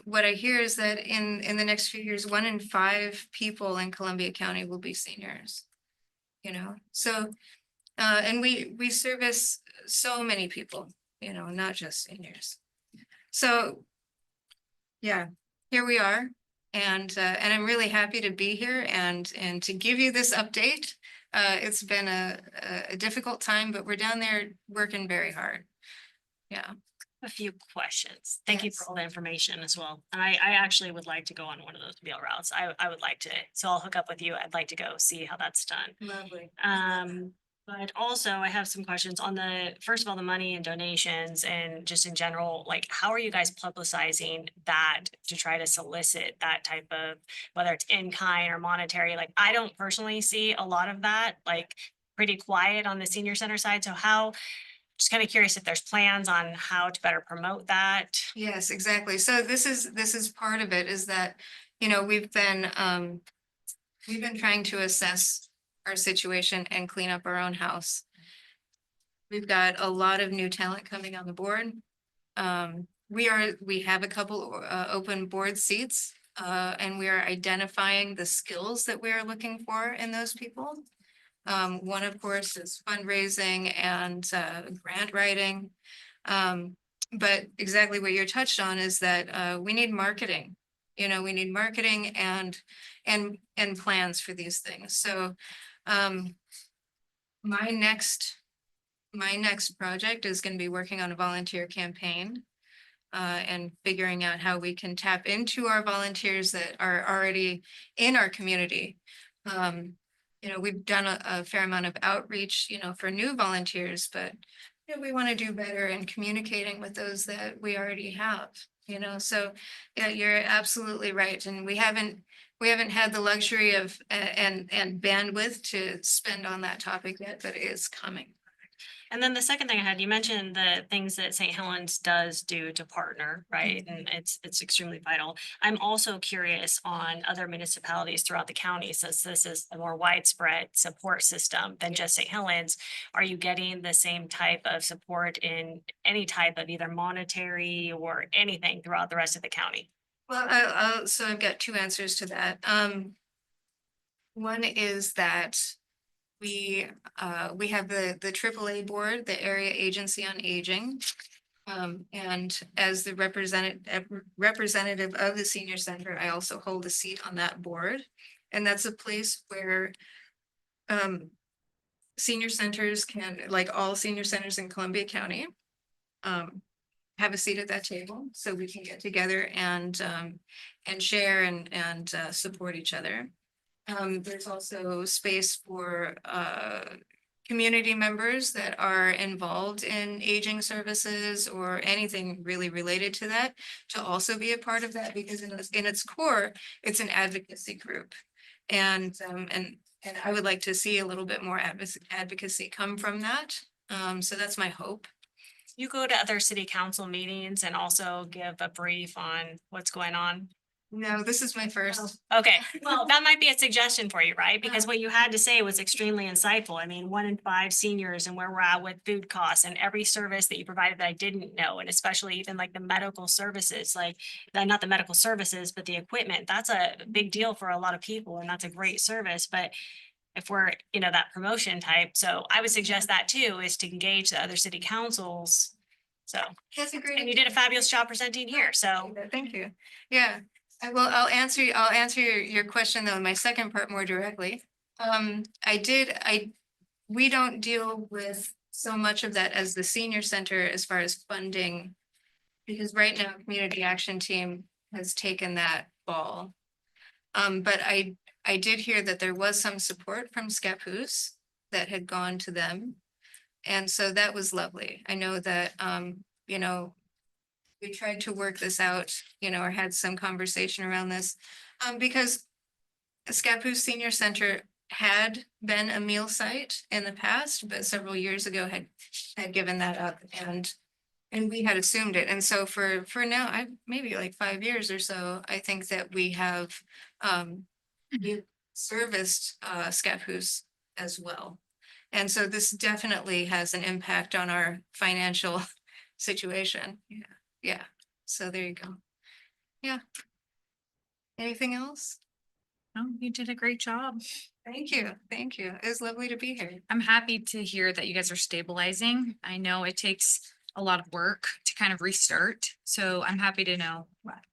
What I hear is that in the next few years, 1 in 5 people in Columbia County will be seniors, you know, so, and we service so many people, you know, not just seniors. So, yeah, here we are. And I'm really happy to be here and to give you this update. It's been a difficult time, but we're down there working very hard. Yeah. A few questions. Thank you for all the information as well. And I actually would like to go on one of those meal routes. I would like to, so I'll hook up with you. I'd like to go see how that's done. Lovely. But also I have some questions on first of all, the money and donations and just in general, like, how are you guys publicizing that to try to solicit that type of, whether it's in kind or monetary? Like, I don't personally see a lot of that, like pretty quiet on the senior center side. So just kind of curious if there's plans on how to better promote that. Yes, exactly. So this is part of it, is that, you know, we've been trying to assess our situation and clean up our own house. We've got a lot of new talent coming on the board. We have a couple open board seats, and we are identifying the skills that we are looking for in those people. One, of course, is fundraising and grant writing. But exactly what you're touched on is that we need marketing. You know, we need marketing and plans for these things. So my next project is going to be working on a volunteer campaign and figuring out how we can tap into our volunteers that are already in our community. You know, we've done a fair amount of outreach, you know, for new volunteers, but yeah, we want to do better in communicating with those that we already have, you know, so yeah, you're absolutely right. And we haven't had the luxury of and bandwidth to spend on that topic yet, but it is coming. And then the second thing I had, you mentioned the things that St. Helens does do to partner, right? And it's extremely vital. I'm also curious on other municipalities throughout the county, since this is a more widespread support system than just St. Helens. Are you getting the same type of support in any type of either monetary or anything throughout the rest of the county? Well, so I've got two answers to that. One is that we have the AAA board, the Area Agency on Aging. And as the representative of the senior center, I also hold a seat on that board. And that's a place where senior centers can, like all senior centers in Columbia County, have a seat at that table, so we can get together and share and support each other. There's also space for community members that are involved in aging services or anything really related to that to also be a part of that, because in its core, it's an advocacy group. And I would like to see a little bit more advocacy come from that. So that's my hope. You go to other city council meetings and also give a brief on what's going on? No, this is my first. Okay, well, that might be a suggestion for you, right? Because what you had to say was extremely insightful. I mean, 1 in 5 seniors and where we're at with food costs and every service that you provided that I didn't know. And especially even like the medical services, like not the medical services, but the equipment. That's a big deal for a lot of people and that's a great service. But if we're, that promotion type, so I would suggest that too, is to engage the other city councils. So, That's a great. and you did a fabulous job presenting here, so. Thank you. Yeah, I'll answer your question though, my second part more directly. We don't deal with so much of that as the senior center as far as funding. Because right now, Community Action Team has taken that ball. But I did hear that there was some support from Scappoose that had gone to them. And so that was lovely. I know that, we tried to work this out, or had some conversation around this. Because Scappoose Senior Center had been a meal site in the past, but several years ago had given that up and we had assumed it. And so for now, maybe like 5 years or so, I think that we have we've serviced Scappoose as well. And so this definitely has an impact on our financial situation. Yeah. So there you go. Yeah. Anything else? Oh, you did a great job. Thank you. Thank you. It was lovely to be here. I'm happy to hear that you guys are stabilizing. I know it takes a lot of work to kind of restart. So I'm happy to know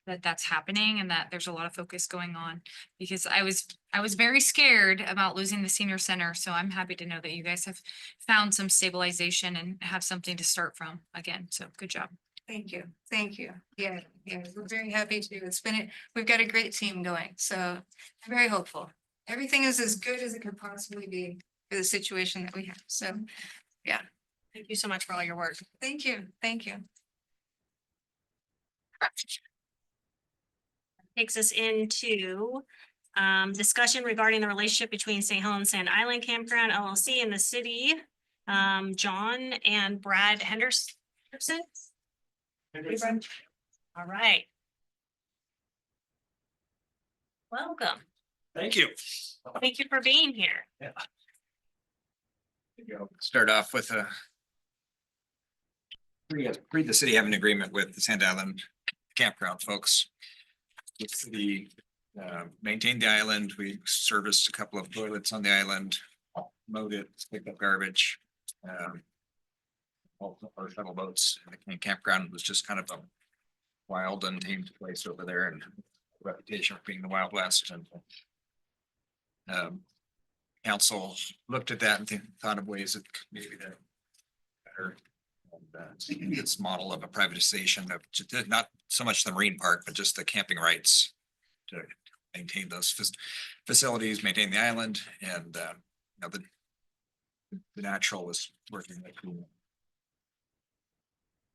that that's happening and that there's a lot of focus going on, because I was very scared about losing the senior center. So I'm happy to know that you guys have found some stabilization and have something to start from again. So good job. Thank you. Thank you. Yeah, we're very happy to. We've got a great team going. So I'm very hopeful. Everything is as good as it could possibly be for the situation that we have. So, yeah. Thank you so much for all your work. Thank you. Thank you. Takes us into discussion regarding the relationship between St. Helens Sand Island Campground LLC and the city. John and Brad Henderson. All right. Welcome. Thank you. Thank you for being here. Start off with read the city have an agreement with the Sand Island campground folks. The city maintained the island. We serviced a couple of toilets on the island, mowed it, picked up garbage. All our shuttle boats. The campground was just kind of a wild, untamed place over there, and reputation for being the Wild West. And council looked at that and thought of ways that maybe that better. And, this model of a privatization of not so much the marine park, but just the camping rights to maintain those facilities, maintain the island, and the natural was working with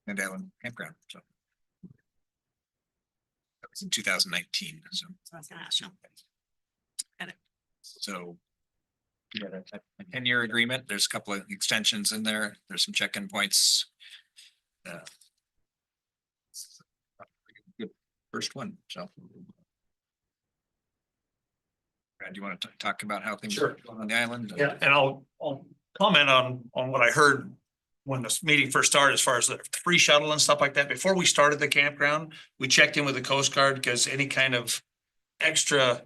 Sand Island Campground, so. That was in 2019, so. So I was gonna ask you. So. We got a 10-year agreement. There's a couple of extensions in there. There's some check-in points. Good first one, so. Brad, do you want to talk about how things are going on the island? Yeah, and I'll comment on what I heard when this meeting first started, as far as the free shuttle and stuff like that. Before we started the campground, we checked in with the Coast Guard because any kind of extra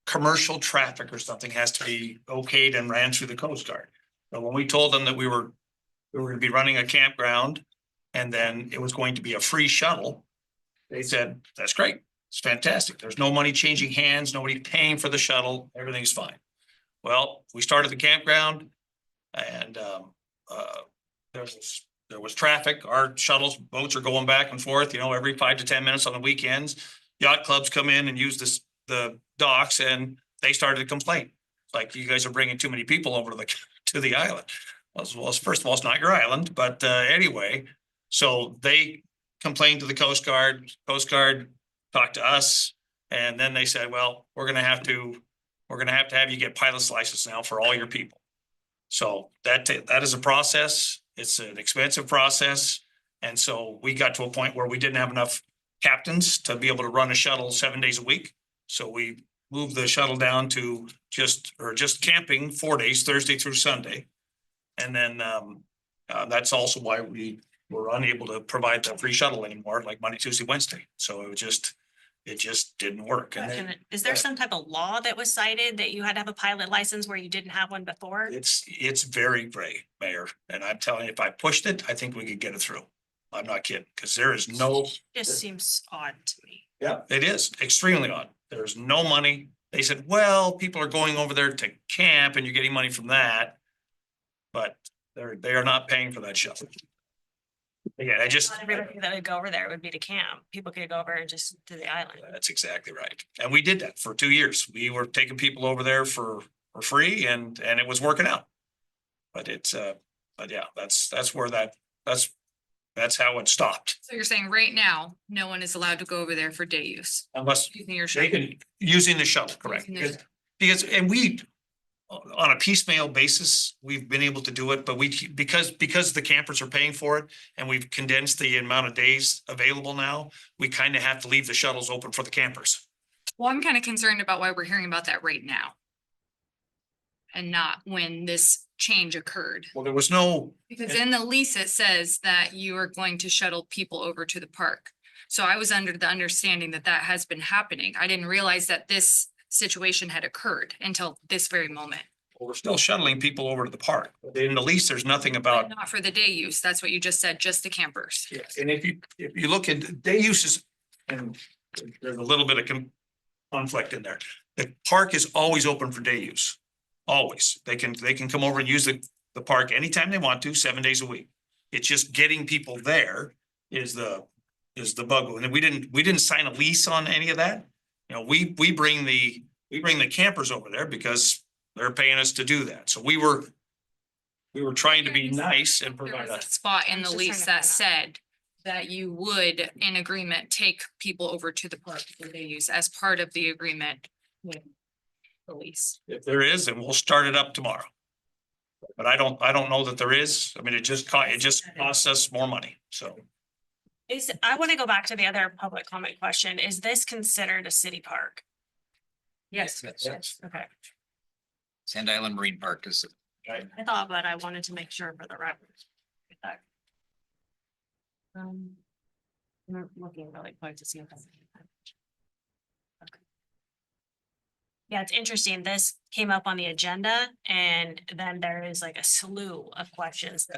commercial traffic or something has to be okayed and ran through the Coast Guard. But when we told them that we were gonna be running a campground and then it was going to be a free shuttle, they said, that's great. It's fantastic. There's no money changing hands, nobody paying for the shuttle, everything's fine. Well, we started the campground and there was traffic. Our shuttles, boats are going back and forth, every 5 to 10 minutes on the weekends. Yacht clubs come in and use the docks and they started to complain. Like, you guys are bringing too many people over to the island. Well, first of all, it's not your island, but anyway, so they complained to the Coast Guard. Coast Guard talked to us, and then they said, well, we're gonna have to have you get pilot's license now for all your people. So that is a process. It's an expensive process. And so we got to a point where we didn't have enough captains to be able to run a shuttle 7 days a week. So we moved the shuttle down to just camping 4 days, Thursday through Sunday. And then that's also why we were unable to provide the free shuttle anymore, like Monday, Tuesday, Wednesday. So it just didn't work. And then Is there some type of law that was cited that you had to have a pilot license where you didn't have one before? it's very gray, Mayor. And I'm telling you, if I pushed it, I think we could get it through. I'm not kidding, because there is no. Just seems odd to me. Yeah, it is extremely odd. There's no money. They said, well, people are going over there to camp and you're getting money from that. But they are not paying for that shuttle. Again, Not everybody that would go over there would be to camp. People could go over and just to the island. that's exactly right. And we did that for 2 years. We were taking people over there for free and it was working out. But but yeah, that's where that's how it stopped. So you're saying right now, no one is allowed to go over there for day use? Unless Using your they shuttle? can, using the shuttle, correct? Using the Because, and we, on a piecemeal basis, we've been able to do it, but because the campers are paying for it and we've condensed the amount of days available now, we kind of have to leave the shuttles open for the campers. Well, I'm kind of concerned about why we're hearing about that right now. And not when this change occurred. Well, there was no, Because in the lease, it says that you are going to shuttle people over to the park. So I was under the understanding that that has been happening. I didn't realize that this situation had occurred until this very moment. we're still shuttling people over to the park. But in the lease, there's nothing about. Not for the day use. That's what you just said, just the campers. Yeah, and if you look at day uses, and there's a little bit of conflict in there. The park is always open for day use. Always. They can come over and use the park anytime they want to, 7 days a week. It's just getting people there is the bugaboo. And we didn't sign a lease on any of that. We bring the campers over there because they're paying us to do that. So we were trying to be nice and There provide was a. a spot in I the was just lease trying that to said that you would, in agreement, take people over to the park for day use as part of the agreement with the lease. If there is, then we'll start it up tomorrow. But I don't know that there is. I mean, it just costs us more money, so. I want to go back to the other public comment question. Is this considered a city park? Yes. Yes. Okay. Sand Island Marine Park is, I thought, but I wanted to make sure for the record. I'm looking really quick to see if that's. Okay. Yeah, it's interesting. This came up on the agenda and then there is like a slew of questions.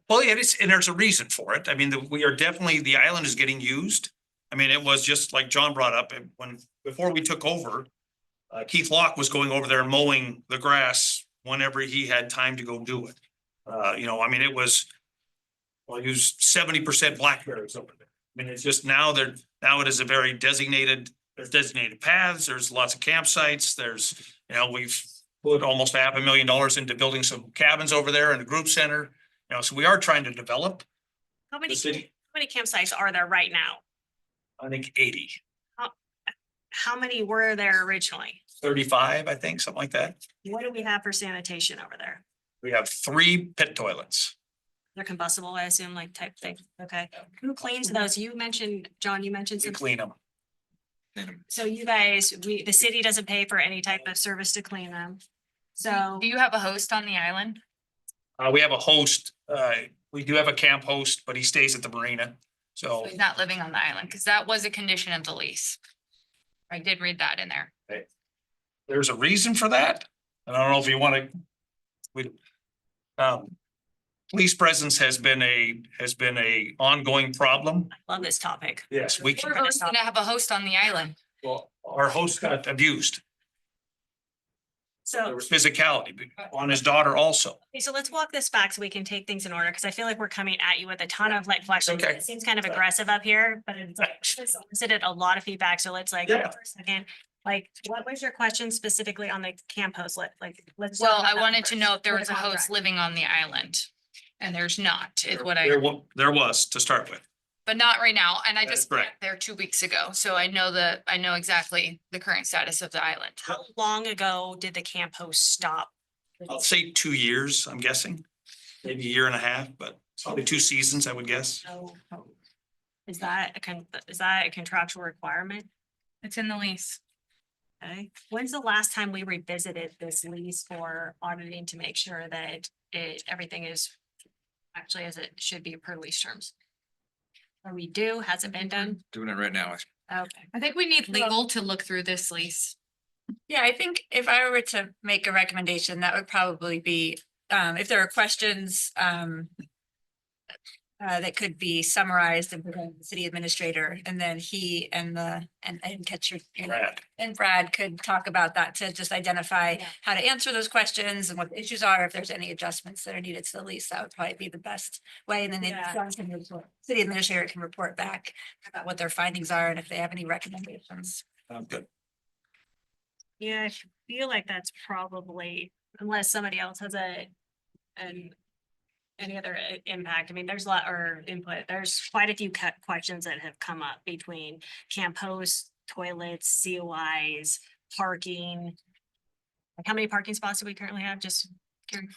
Well, it is, and there's a reason for it. I mean, we are definitely, the island is getting used. I mean, it was just like John brought up, before we took over, Keith Locke was going over there mowing the grass whenever he had time to go do it. I mean, it was, well, he was 70% blackberries over there. I mean, it's just now it is a very there's designated paths, there's lots of campsites, we've put almost $500,000 into building some cabins over there and a group center. So we are trying to develop, How many, The city, how many campsites are there right now? I think 80, How many were there originally? 35, I think, something like that. What do we have for sanitation over there? We have 3 pit toilets. They're combustible, I assume, like type thing. Okay. Who cleans those? You mentioned, John, you mentioned We some, clean them. so you guys, the city doesn't pay for any type of service to clean them. So, Do you have a host on the island? We have a host, we do have a camp host, but he stays at the marina. So He's not living on the island, because that was a condition of the lease. I did read that in there. there's a reason for that. And I don't know if you want to, we, police presence has been a ongoing problem. love this topic. Yes, we We're can, always gonna have a host on the island. well, our host got abused. There So, was physicality on his daughter also. okay, so let's walk this back so we can take things in order, because I feel like we're coming at you with a ton of like questions. Okay. It seems kind of aggressive up here, but it's like, it's elicited a lot of feedback, so let's like, Yeah. for a second. Like, what was your question specifically on the camp host? Like, let's. talk Well, about I that wanted to first. know if there For was the a host contract. living on the island. And there's not, is what There was to start with. but not right now. And I That is just went correct. there 2 weeks ago, so I know exactly the current status of the island. How long ago did the camp host stop? I'll say 2 years, I'm guessing, maybe a year and a half, but probably 2 seasons, I would guess. So, is that is that a contractual requirement? It's in the lease. Okay, when's the last time we revisited this lease for auditing to make sure that everything is actually as it should be per lease terms? Are we due? Has it been done? Doing it right now. Okay. I think we need legal to look through this lease. Yeah, I think if I were to make a recommendation, that would probably be, if there are questions, that could be summarized and presented to the city administrator, and then he and catch your. Brad. And Brad could talk about that to just identify Yeah. how to answer those questions and what the issues are, if there's any adjustments that are needed to the lease, that would probably be the best way, and then Yeah. the city administrator can report back about what their findings are and if they have any recommendations. Good. Yeah, I feel like that's probably, unless somebody else has any other impact. I mean, there's a lot or input. There's quite a few questions that have come up between camp hosts, toilets, COIs, parking. Like, how many parking spots do we currently have? Just curious.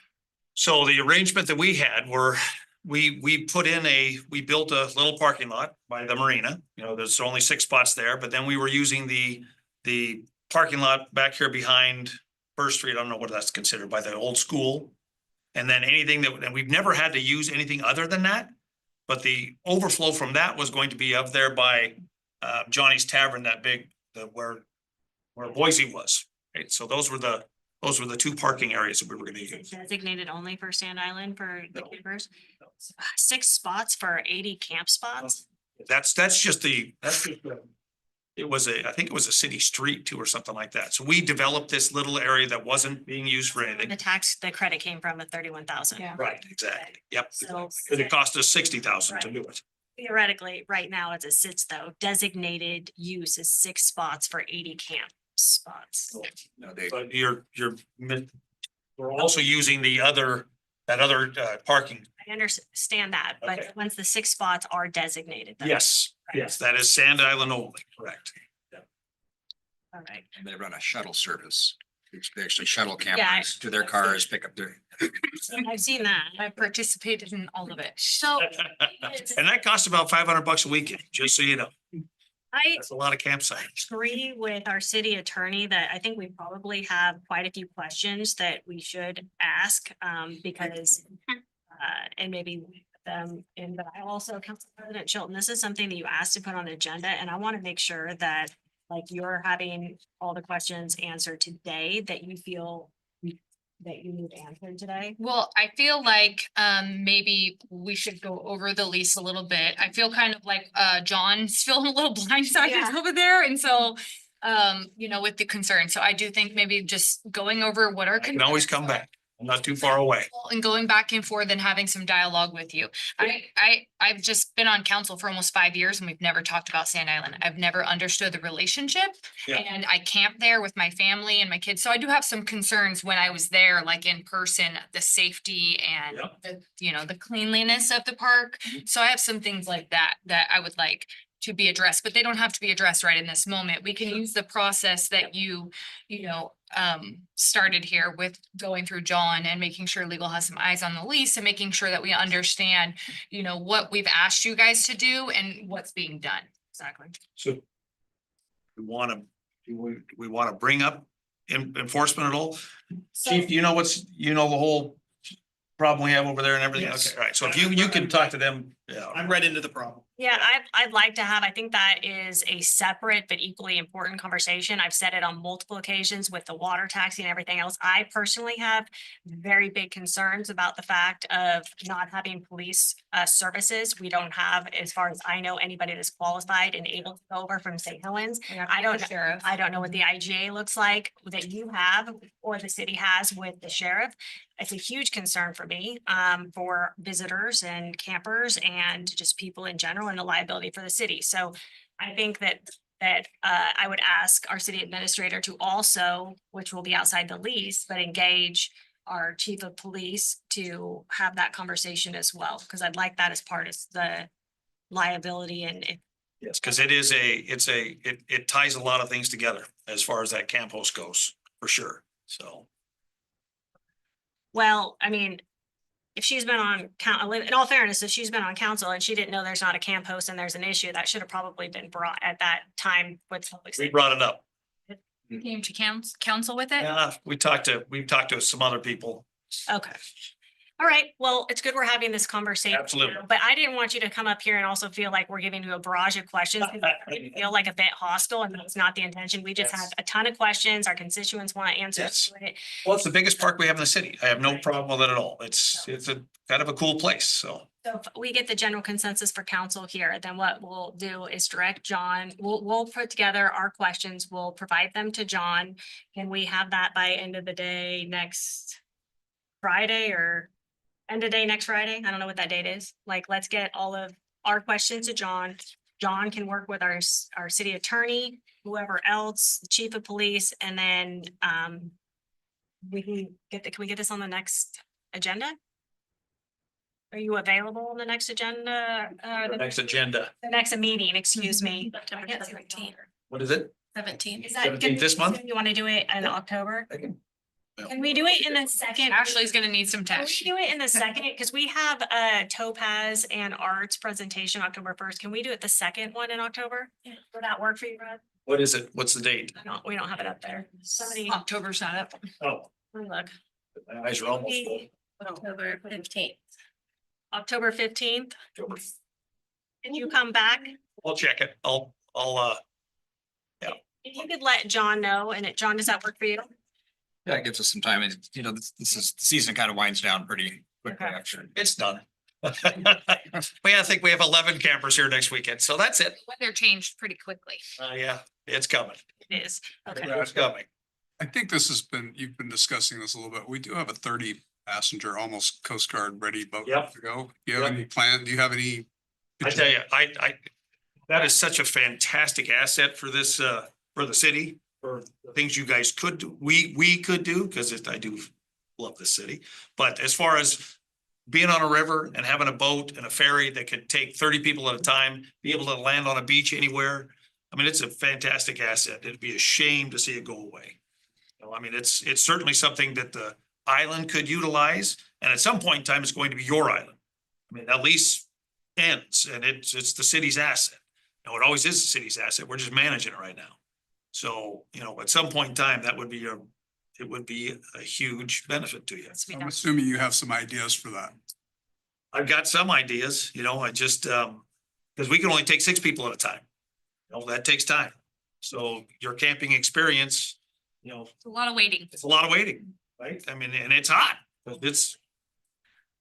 So the arrangement that we had were, we built a little parking lot by the marina. You know, there's only 6 spots there, but then we were using the parking lot back here behind First Street. I don't know what that's considered, by the old school. And then anything that, and we've never had to use anything other than that. But the overflow from that was going to be up there by Johnny's Tavern, that big, where Boise was. Right, so those were the 2 parking areas that we were gonna use. Designated only for Sand Island for the No. campers? 6 spots for 80 camp spots? That's just it was I think it was a city street too or something like that. So we developed this little area that wasn't being used for anything. The credit came from the 31,000. Yeah. Right, exactly. Yep. So It cost us 60,000 to do it. theoretically, right now as it sits though, designated use is 6 spots for 80 camp spots. No, But we're also using that other parking. I understand that, Okay. but once the 6 spots are designated. then- Yes, that is Sand Island only, correct. All right. And they run a shuttle service. They actually shuttle Yeah, campers to their cars, pick up their. I've seen that. I participated in all of it. So And that costs about $500 a weekend, just so you know. I That's a lot of campsites. agree with our city attorney that I think we probably have quite a few questions that we should ask, because and maybe them, and but I also, Council President Chilton, this is something that you asked to put on the agenda, and I want to make sure that like you're having all the questions answered today that you feel that you need answered today. Well, I feel like maybe we should go over the lease a little bit. I feel kind of like John's feeling a little blindsided Yeah. over there. And so with the concern. So I do think maybe just going over what our. I can always come back. I'm not too far away. And going back and forth and having some dialogue with you. I've just been on council for almost 5 years and we've never talked about Sand Island. I've never understood the relationship. Yeah. And I camped there with my family and my kids. So I do have some concerns when I was there, like in person, the safety and Yep. the, you know, the cleanliness of the park. So I have some things like that I would like to be addressed, but they don't have to be addressed right in this moment. We can use the process that you know, started here with going through John and making sure legal has some eyes on the lease and making sure that we understand, you know, what we've asked you guys to do and what's being done. Exactly. So. We wanna bring up enforcement at all? Chief, do you know you know the whole problem we have over there and everything? Yes. Okay, all right. So if you can talk to them, yeah. I'm right into the problem. Yeah, I'd like to have, I think that is a separate but equally important conversation. I've said it on multiple occasions with the water taxi and everything else. I personally have very big concerns about the fact of not having police services. We don't have, as far as I know, anybody that's qualified and able to go over from St. Helens. I don't know what the IGA looks like that you have or the city has with the sheriff. It's a huge concern for me, for visitors and campers and just people in general and the liability for the city. So I think that I would ask our city administrator to also, which will be outside the lease, but engage our chief of police to have that conversation as well, because I'd like that as part of the liability and Yes, because it ties a lot of things together as far as that camp host goes, for sure. So. well, I mean, if she's been on in all fairness, if she's been on council and she didn't know there's not a camp host and there's an issue, that should have probably been brought at that time with public We safety. brought it up. You came to council with it? Yeah, we've talked to some other people. Okay. All right, well, it's good we're having this conversation. Absolutely. now, But I didn't want you to come up here and also feel like we're giving you a barrage of questions. I feel like a bit hostile and that's not the intention. We just have a ton of questions. Our constituents want answers. Yes. to it. Well, it's the biggest park we have in the city. I have no problem with it at all. It's a kind of a cool place, so. So if we get the general consensus for council here, then what we'll do is direct John. We'll put together our questions. We'll provide them to John. Can we have that by end of the day next Friday or end of day next Friday? I don't know what that date is. Like, let's get all of our questions to John. John can work with our city attorney, whoever else, the chief of police, and then we can can we get this on the next agenda? Are you available on the next agenda? The next agenda. The next meeting, excuse me. What is it? 17. Is that 17th this month? You want to do it in October? I can- Can we do it in the second? Ashley's gonna need some Can time. we do it in the second? Because we have Topaz and Arts presentation October 1st. Can we do it the second one in October? Would that work for you, Brad? What is it? What's the date? We don't have it up there. Somebody, October's not up. Oh, let me look. my eyes are almost full. October 15th. October 15th. Can you come back? I'll check it. I'll, If you could let John know, and John, does that work for you? yeah, it gives us some time. And, you know, this is, the season kind of winds down pretty quickly Okay. after. It's done. I think we have 11 campers here next weekend, so that's it. Weather changed pretty quickly. Yeah, it's coming. It is. Okay. It's coming. I think this has been, you've been discussing this a little bit. We do have a 30 passenger, almost Coast Guard ready boat Yep. to go. Do you have Yep. any plan? Do you have any? I tell you, that is such a fantastic asset for this, for the city, for the things you guys could do. We could do, because I do love the city. But as far as being on a river and having a boat and a ferry that could take 30 people at a time, be able to land on a beach anywhere. I mean, it's a fantastic asset. It'd be a shame to see it go away. You know, I mean, it's certainly something that the island could utilize. And at some point in time, it's going to be your island. I mean, that lease ends and it's the city's asset. Now, it always is the city's asset. We're just managing it right now. So, you know, at some point in time, it would be a huge benefit to you. I'm assuming you have some ideas for that. I've got some ideas, you know, I just, because we can only take 6 people at a time. You know, that takes time. So your camping experience, you know, It's a lot of waiting. it's a lot of waiting, right? I mean, and it's hot. It's,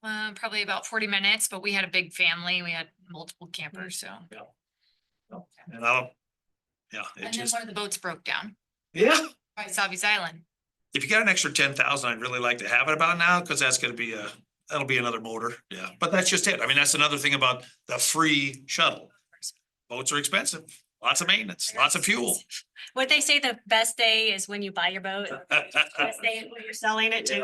Probably about 40 minutes, but we had a big family. We had multiple campers, so. and I don't, yeah, And it then just, one of the boats broke down yeah. by Savi's Island. if you got an extra 10,000, I'd really like to have it about now, because that's gonna be that'll be another motor, yeah, but that's just it. I mean, that's another thing about the free shuttle. Boats are expensive, lots of maintenance, lots of fuel. What they say, the best day is when you buy your boat. Best day is when you're selling it Yeah, to.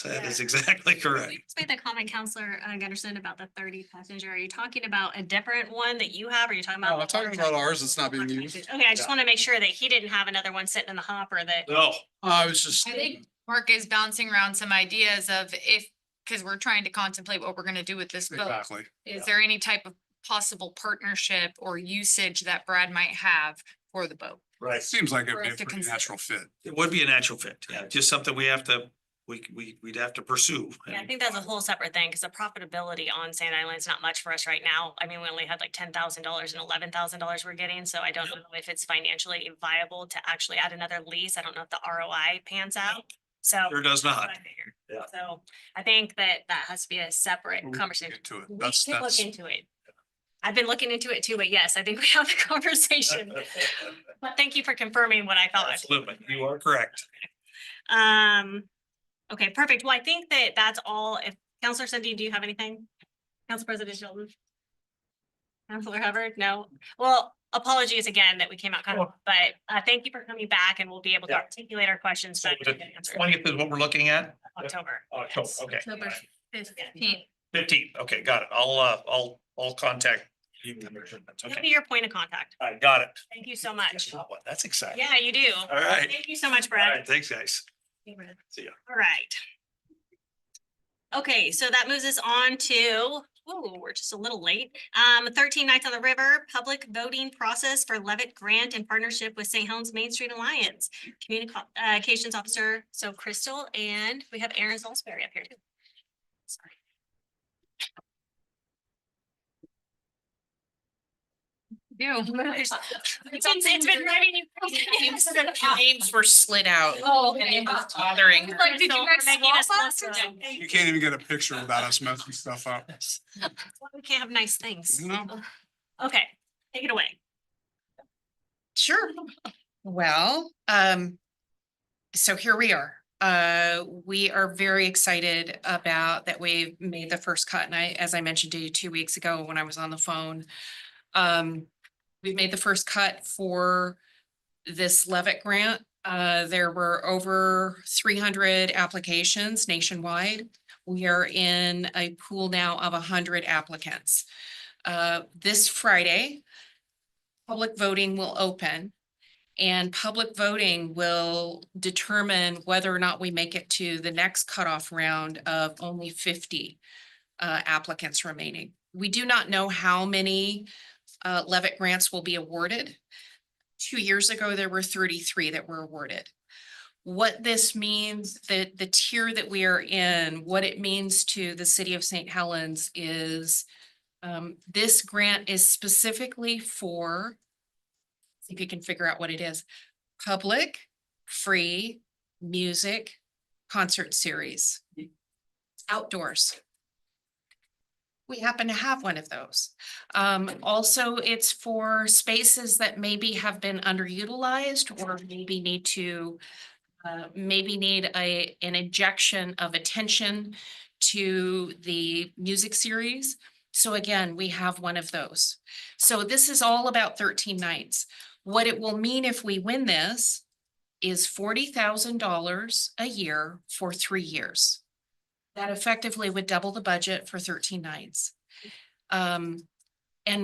that is exactly correct. You just made the comment, Counselor Gunderson, about the 30 passenger. Are you talking about a different one that you have? Or are you talking about? No, I'm talking about ours that's not being used. Okay, I just want to make sure that he didn't have another one sitting in the hopper that. No, I was just, I think Mark is bouncing around some ideas of if, because we're trying to contemplate what we're gonna do with this boat. exactly. Is there any type of possible partnership or usage that Brad might have for the boat? right. Seems like For it'd be us a to pretty consider. natural fit. It would be a natural fit, yeah, just something we have to, we'd have to pursue. Yeah, I think that's a whole separate thing because the profitability on Sand Island is not much for us right now. I mean, we only had like $10,000 and $11,000 we're getting, so I don't know if it's financially viable to actually add another lease. I don't know if the ROI pans out. So. Sure does not. That's what I figured. Yeah. So I think that has to be a separate We'll look conversation. into it. We That's, can look that's, into it. I've been looking into it too, but yes, I think we have the conversation. But thank you for confirming what I thought. Absolutely, you are correct. Okay, perfect. Well, I think that that's all. If Counselor Cindy, do you have anything? Council President Shelton? Counselor Hubbard? No. Well, apologies again that we came out kind of, but thank you for coming back and we'll be able to Yeah. articulate our questions. So better the and get answers. 20th is what we're looking at? October. October, Yes. okay. October 15th. 15th, okay, got it. I'll contact you. He'll Okay, be your point of contact. I got it. Thank you so much. That's exciting. Yeah, you do. All right. Thank you so much, All Brad. right, thanks, guys. See ya. All right. Okay, so that moves us on to, we're just a little late. 13 Nights on the River, public voting process for Levitt Grant in partnership with St. Helens Main Street Alliance. Communications Officer, so Crystal, and we have Aaron Salisbury up here too. Sorry. It's been driving you crazy. Names were slid out. Oh, And it was bothering. Like, did you guys Making us swap less us? than- you can't even get a picture without us messing stuff up. We can't have nice things. No. Okay, take it away. Sure. Well, so here we are. We are very excited about that we've made the first cut. And as I mentioned to you 2 weeks ago when I was on the phone, we've made the first cut for this Levitt grant. There were over 300 applications nationwide. We are in a pool now of 100 applicants. This Friday, public voting will open. And public voting will determine whether or not we make it to the next cutoff round of only 50 applicants remaining. We do not know how many Levitt grants will be awarded. 2 years ago, there were 33 that were awarded. What this means, the tier that we are in, what it means to the city of St. Helens is this grant is specifically for, if you can figure out what it is, public, free, music, concert series, outdoors. We happen to have one of those. Also, it's for spaces that maybe have been underutilized or maybe need to, an injection of attention to the music series. So again, we have one of those. So this is all about 13 nights. What it will mean if we win this is $40,000 a year for 3 years. That effectively would double the budget for 13 nights. And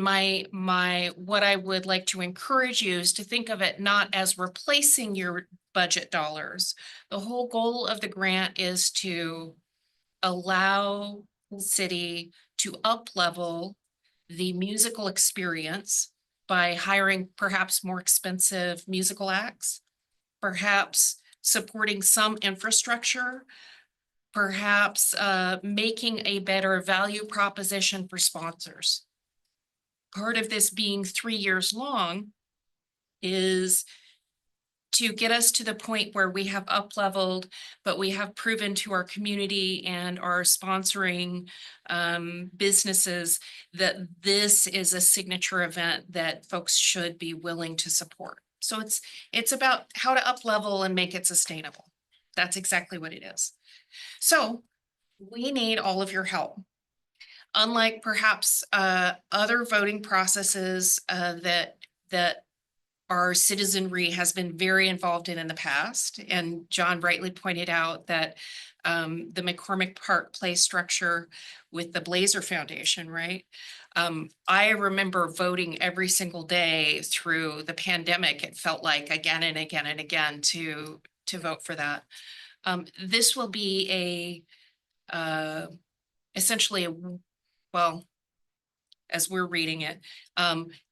what I would like to encourage you is to think of it not as replacing your budget dollars. The whole goal of the grant is to allow the city to up-level the musical experience by hiring perhaps more expensive musical acts, perhaps supporting some infrastructure, perhaps making a better value proposition for sponsors. Part of this being 3 years long is to get us to the point where we have up-leveled, but we have proven to our community and our sponsoring businesses that this is a signature event that folks should be willing to support. So it's about how to up-level and make it sustainable. That's exactly what it is. So we need all of your help. Unlike perhaps other voting processes that our citizenry has been very involved in the past. And John rightly pointed out that the McCormick Park play structure with the Blazer Foundation, right? I remember voting every single day through the pandemic. It felt like again and again and again to vote for that. This will be essentially well, as we're reading it,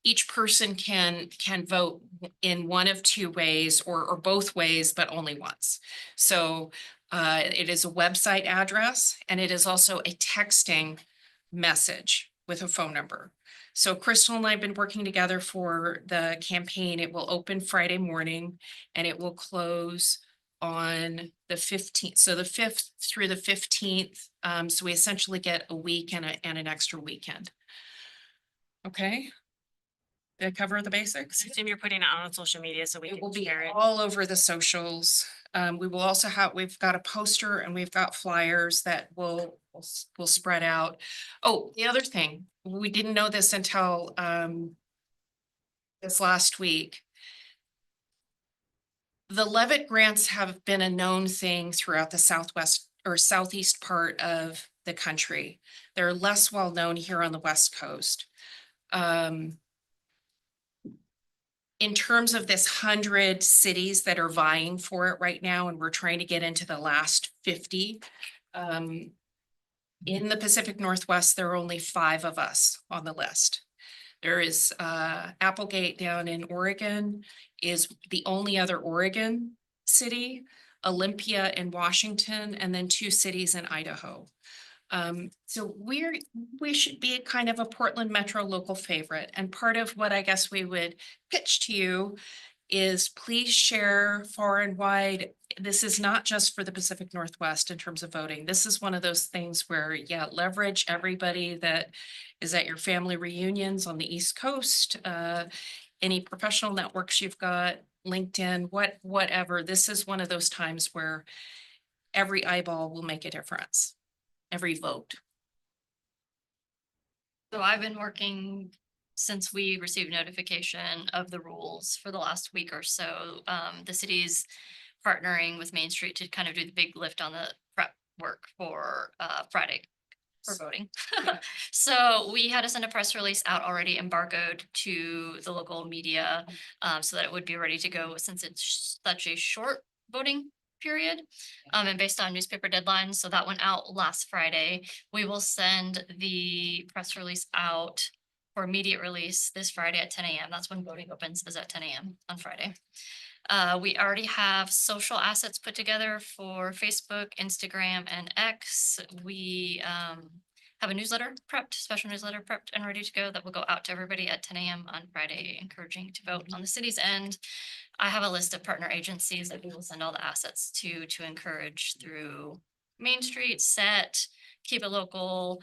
each person can vote in one of two ways or both ways, but only once. So it is a website address and it is also a texting message with a phone number. So Crystal and I have been working together for the campaign. It will open Friday morning and it will close on the 15th. So the 5th through the 15th. So we essentially get a week and an extra weekend. Okay. Did I cover the basics? I assume you're putting it on social media so we It will can be share it. all over the socials. We will also we've got a poster and we've got flyers that will spread out. Oh, the other thing, we didn't know this until this last week. The Levitt grants have been a known thing throughout the Southwest or Southeast part of the country. They're less well known here on the West Coast. In terms of this 100 cities that are vying for it right now, and we're trying to get into the last 50. In the Pacific Northwest, there are only 5 of us on the list. There is Applegate down in Oregon is the only other Oregon city, Olympia in Washington, and then 2 cities in Idaho. So we should be kind of a Portland Metro local favorite. And part of what I guess we would pitch to you is please share far and wide. This is not just for the Pacific Northwest in terms of voting. This is one of those things where, yeah, leverage everybody that is at your family reunions on the East Coast, any professional networks you've got, LinkedIn, whatever. This is one of those times where every eyeball will make a difference. Every vote. So I've been working since we received notification of the rules for the last week or so. The city's partnering with Main Street to kind of do the big lift on the prep work for Friday for voting. So we had to send a press release out already embargoed to the local media so that it would be ready to go since it's such a short voting period and based on newspaper deadlines. So that went out last Friday. We will send the press release out for immediate release this Friday at 10 a.m. That's when voting opens, is at 10 a.m. on Friday. We already have social assets put together for Facebook, Instagram, and X. We have a newsletter prepped, special newsletter prepped and ready to go that will go out to everybody at 10 a.m. on Friday, encouraging to vote on the city's end. I have a list of partner agencies that we will send all the assets to encourage through Main Street, SET, Keep It Local,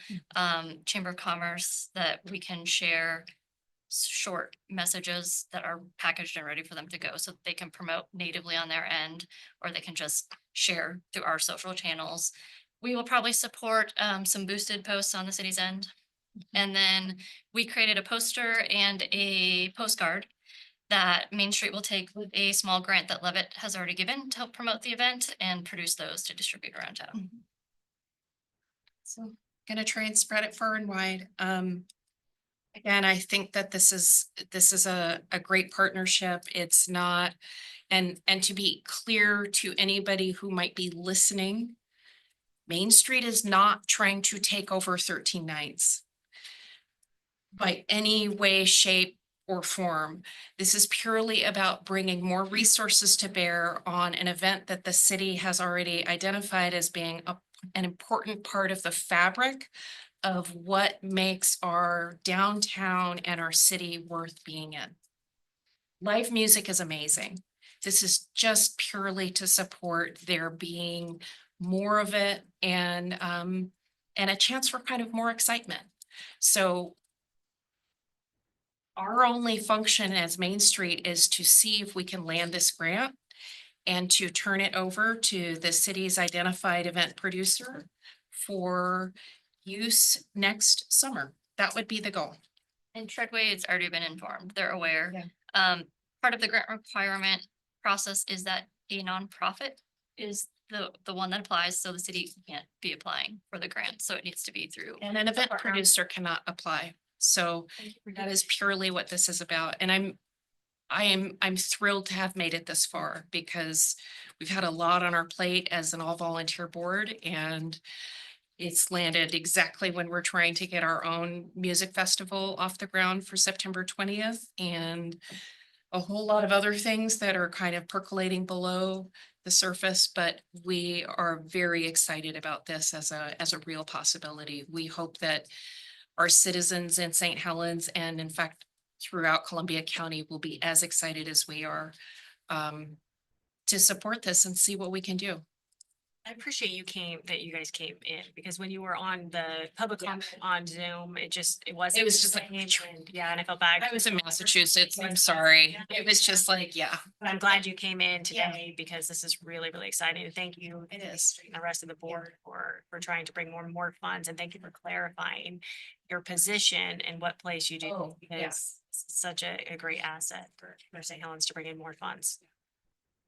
Chamber of Commerce, that we can share short messages that are packaged and ready for them to go so they can promote natively on their end, or they can just share through our social channels. We will probably support some boosted posts on the city's end. And then we created a poster and a postcard that Main Street will take with a small grant that Levitt has already given to help promote the event and produce those to distribute around town. So gonna try and spread it far and wide. Again, I think that this is a great partnership. It's not, and to be clear to anybody who might be listening, Main Street is not trying to take over 13 Nights by any way, shape, or form. This is purely about bringing more resources to bear on an event that the city has already identified as being an important part of the fabric of what makes our downtown and our city worth being in. Live music is amazing. This is just purely to support there being more of it and a chance for kind of more excitement. So our only function as Main Street is to see if we can land this grant and to turn it over to the city's identified event producer for use next summer. That would be the goal. And Treadway has already been informed. They're aware. Yeah. Part of the grant requirement process is that a nonprofit is the one that applies, so the city can't be applying for the grant, so it needs to be through. And an event partner. producer cannot apply. So that is purely what this is about. And I'm thrilled to have made it this far because we've had a lot on our plate as an all volunteer board, and it's landed exactly when we're trying to get our own music festival off the ground for September 20th and a whole lot of other things that are kind of percolating below the surface, but we are very excited about this as a real possibility. We hope that our citizens in St. Helens and in fact throughout Columbia County will be as excited as we are to support this and see what we can do. I appreciate that you guys came in, because when you were on the public comment on Zoom, it wasn't. It was just the like, same, and yeah, and I felt bad. I was in Massachusetts. I'm sorry. It was just like, yeah. But I'm glad you came in today because this is really, really exciting. And thank you. It is. And the rest of the board for trying to bring more and more funds. And thank you for clarifying your position and what place you do. Oh, yeah. Because it's such a great asset for St. Helens to bring in more funds.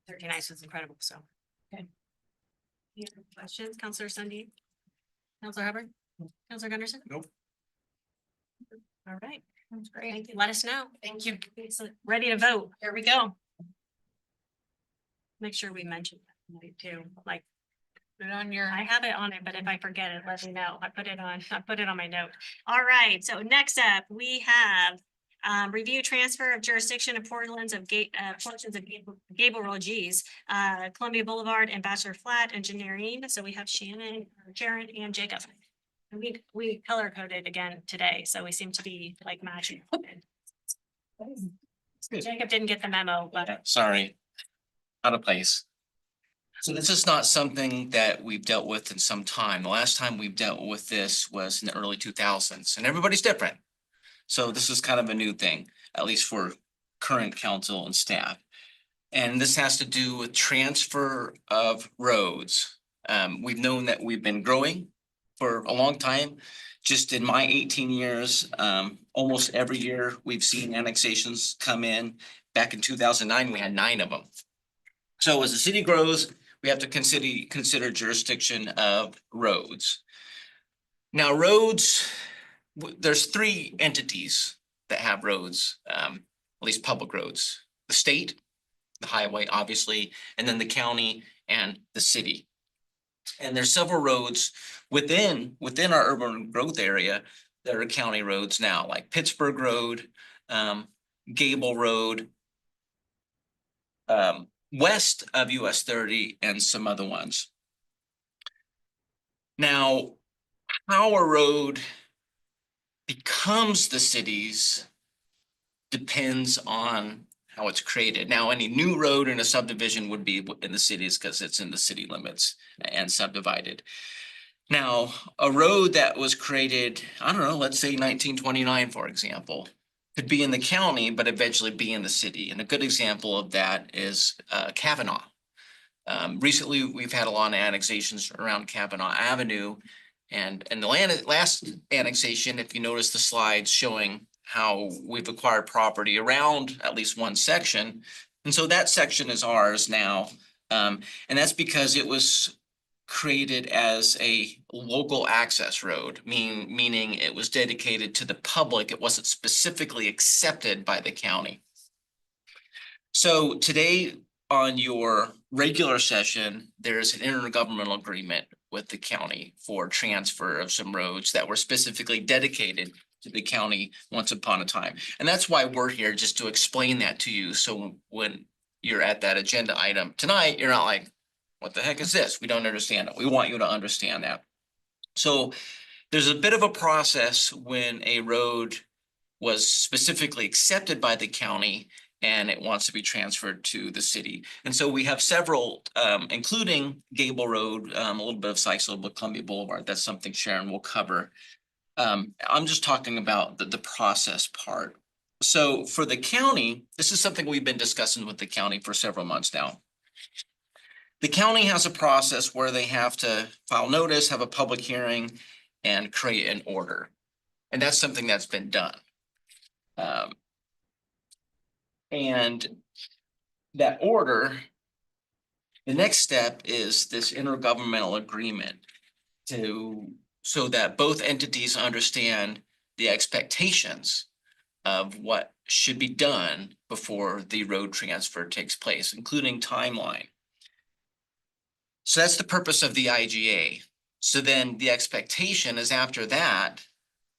39 was incredible, so. Okay. Any other questions, Counselor Sundin? Counselor Hubbard? Counselor Gunderson? Nope. All right. That's great. Thank you. Let us know. Thank you. Ready to vote. Here we go. Make sure we mention that too, like. Put it on I have it on it, but if I forget it, let me know. I put it on my note. All right, so next up, we have review transfer of jurisdiction of portions of Gable Road, Columbia Boulevard and Bachelor Flat Engineering. So we have Shannon, Sharon, and Jacob. And we color coded again today, so we seem to be like matching. Jacob didn't get the memo, but Sorry, out of place. So this is not something that we've dealt with in some time. The last time we've dealt with this was in the early 2000s, and everybody's different. So this is kind of a new thing, at least for current council and staff. And this has to do with transfer of roads. We've known that we've been growing for a long time. Just in my 18 years, almost every year we've seen annexations come in. Back in 2009, we had 9 of them. So as the city grows, we have to consider jurisdiction of roads. Now roads, there's 3 entities that have roads, at least public roads. The state, the highway, obviously, and then the county and the city. And there's several roads within our urban growth area that are county roads now, like Pittsburgh Road, Gable Road, west of US 30 and some other ones. Now, how a road becomes the city's depends on how it's created. Now, any new road in a subdivision would be in the cities because it's in the city limits and subdivided. Now, a road that was created, I don't know, let's say 1929, for example, could be in the county, but eventually be in the city. And a good example of that is Kavanaugh. Recently, we've had a lot of annexations around Kavanaugh Avenue. And the last annexation, if you notice the slides showing how we've acquired property around at least one section. And so that section is ours now. And that's because it was created as a local access road, meaning it was dedicated to the public. It wasn't specifically accepted by the county. So today on your regular session, there's an intergovernmental agreement with the county for transfer of some roads that were specifically dedicated to the county once upon a time. And that's why we're here, just to explain that to you. So when you're at that agenda item tonight, you're not like, what the heck is this? We don't understand it. We want you to understand that. So there's a bit of a process when a road was specifically accepted by the county and it wants to be transferred to the city. And so we have several, including Gable Road, a little bit of Sykesville, but Columbia Boulevard. That's something Sharon will cover. I'm just talking about the process part. So for the county, this is something we've been discussing with the county for several months now. The county has a process where they have to file notice, have a public hearing, and create an order. And that's something that's been done. And that order, the next step is this intergovernmental agreement so that both entities understand the expectations of what should be done before the road transfer takes place, including timeline. So that's the purpose of the IGA. So then the expectation is after that,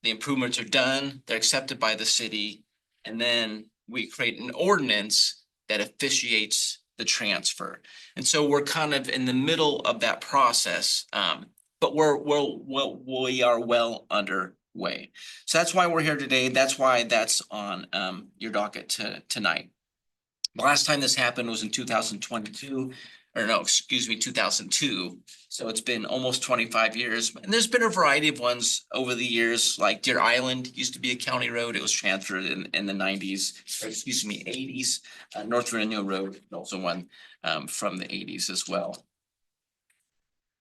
the improvements are done, they're accepted by the city, and then we create an ordinance that officiates the transfer. And so we're kind of in the middle of that process, but we are well underway. So that's why we're here today. That's why that's on your docket tonight. The last time this happened was in 2022. Or no, excuse me, 2002. So it's been almost 25 years. And there's been a variety of ones over the years, like Deer Island used to be a county road. It was transferred in the 90s, or excuse me, 80s. North Virginia Road, also one from the 80s as well.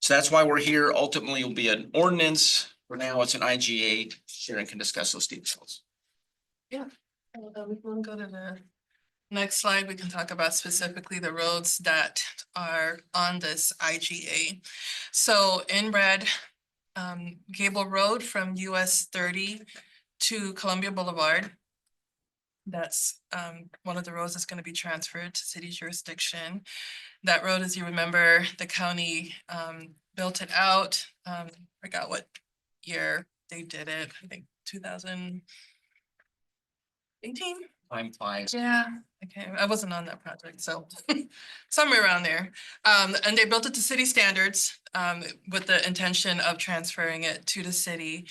So that's why we're here. Ultimately, it'll be an ordinance. For now, it's an IGA. Sharon can discuss those details. Yeah, we can go to the next slide. We can talk about specifically the roads that are on this IGA. So in red, Gable Road from US 30 to Columbia Boulevard. That's one of the roads that's going to be transferred to city jurisdiction. That road, as you remember, the county built it out. Forgot what year they did it. I think 2018. Time flies. Yeah, okay, I wasn't on that project, so somewhere around there. And they built it to city standards with the intention of transferring it to the city.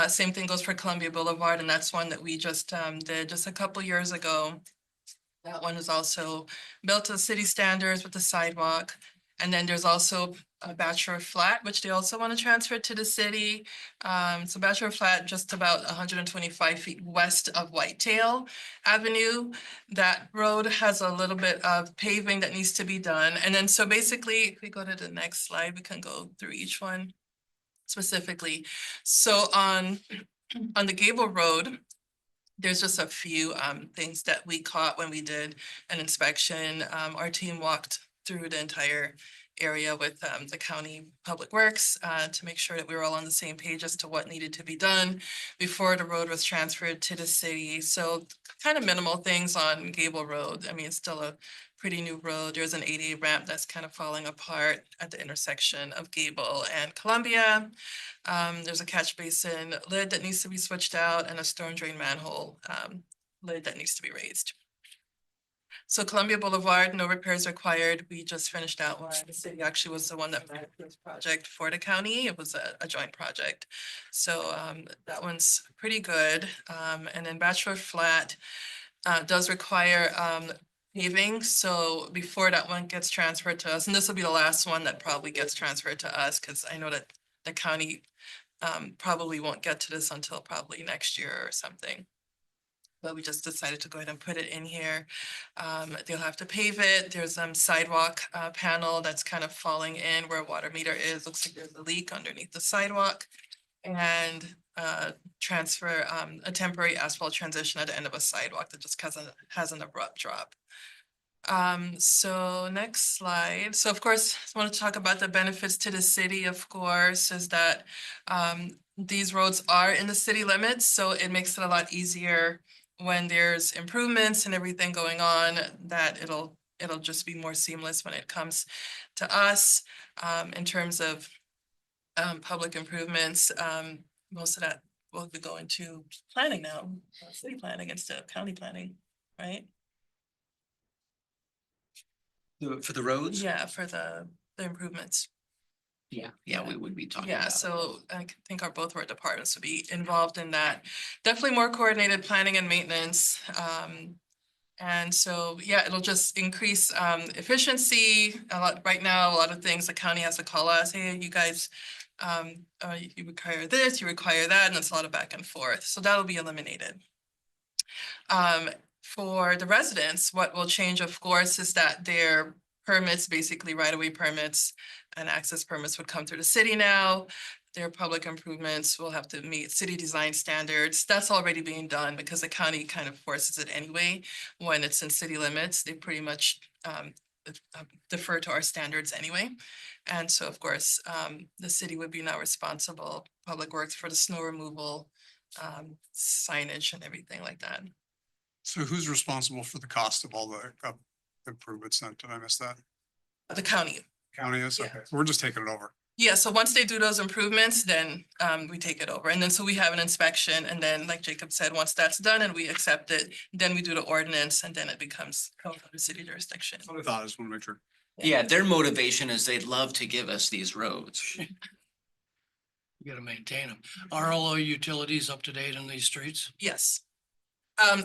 Same thing goes for Columbia Boulevard, and that's one that we just did just a couple years ago. That one is also built to city standards with the sidewalk. And then there's also a Bachelor Flat, which they also want to transfer to the city. So Bachelor Flat, just about 125 feet west of Whitetail Avenue. That road has a little bit of paving that needs to be done. And then so basically, if we go to the next slide, we can go through each one specifically. So on the Gable Road, there's just a few things that we caught when we did an inspection. Our team walked through the entire area with the county public works to make sure that we were all on the same page as to what needed to be done before the road was transferred to the city. So kind of minimal things on Gable Road. I mean, it's still a pretty new road. There's an ADA ramp that's kind of falling apart at the intersection of Gable and Columbia. There's a catch basin lid that needs to be switched out and a storm drain manhole lid that needs to be raised. So Columbia Boulevard, no repairs required. We just finished that one. The city actually was the one that managed this project for the county. It was a joint project. So that one's pretty good. And then Bachelor Flat does require paving. So before that one gets transferred to us, and this will be the last one that probably gets transferred to us, because I know that the county probably won't get to this until probably next year or something. But we just decided to go ahead and put it in here. They'll have to pave it. There's sidewalk panel that's kind of falling in where a water meter is. Looks like there's a leak underneath the sidewalk. And transfer a temporary asphalt transition at the end of a sidewalk that just has an abrupt drop. So next slide. So of course, I want to talk about the benefits to the city, of course, is that these roads are in the city limits. So it makes it a lot easier when there's improvements and everything going on, that it'll just be more seamless when it comes to us in terms of public improvements. Most of that will be going to planning now, city planning instead of county planning, right? For the roads? Yeah, for the improvements. Yeah, we would be talking Yeah, about. so I think both our departments would be involved in that. Definitely more coordinated planning and maintenance. And so, yeah, it'll just increase efficiency. Right now, a lot of things the county has to call us, hey, you guys, you require this, you require that, and it's a lot of back and forth. So that'll be eliminated. For the residents, what will change, of course, is that their permits, basically right-of-way permits and access permits would come through the city now. Their public improvements will have to meet city design standards. That's already being done because the county kind of forces it anyway. When it's in city limits, they pretty much defer to our standards anyway. And so of course, the city would be now responsible, Public Works, for the snow removal, signage and everything like that. So who's responsible for the cost of all the improvements then? Did I miss that? The county. County is, Yeah. okay, so we're just taking it over. Yeah, so once they do those improvements, then we take it over. And then so we have an inspection and then like Jacob said, once that's done and we accept it, then we do the ordinance and then it becomes code under city jurisdiction. That's what I thought, I just want to make sure. Yeah, their motivation is they'd love to give us these roads. You gotta maintain them. Are all our utilities up to date on these streets? Yes.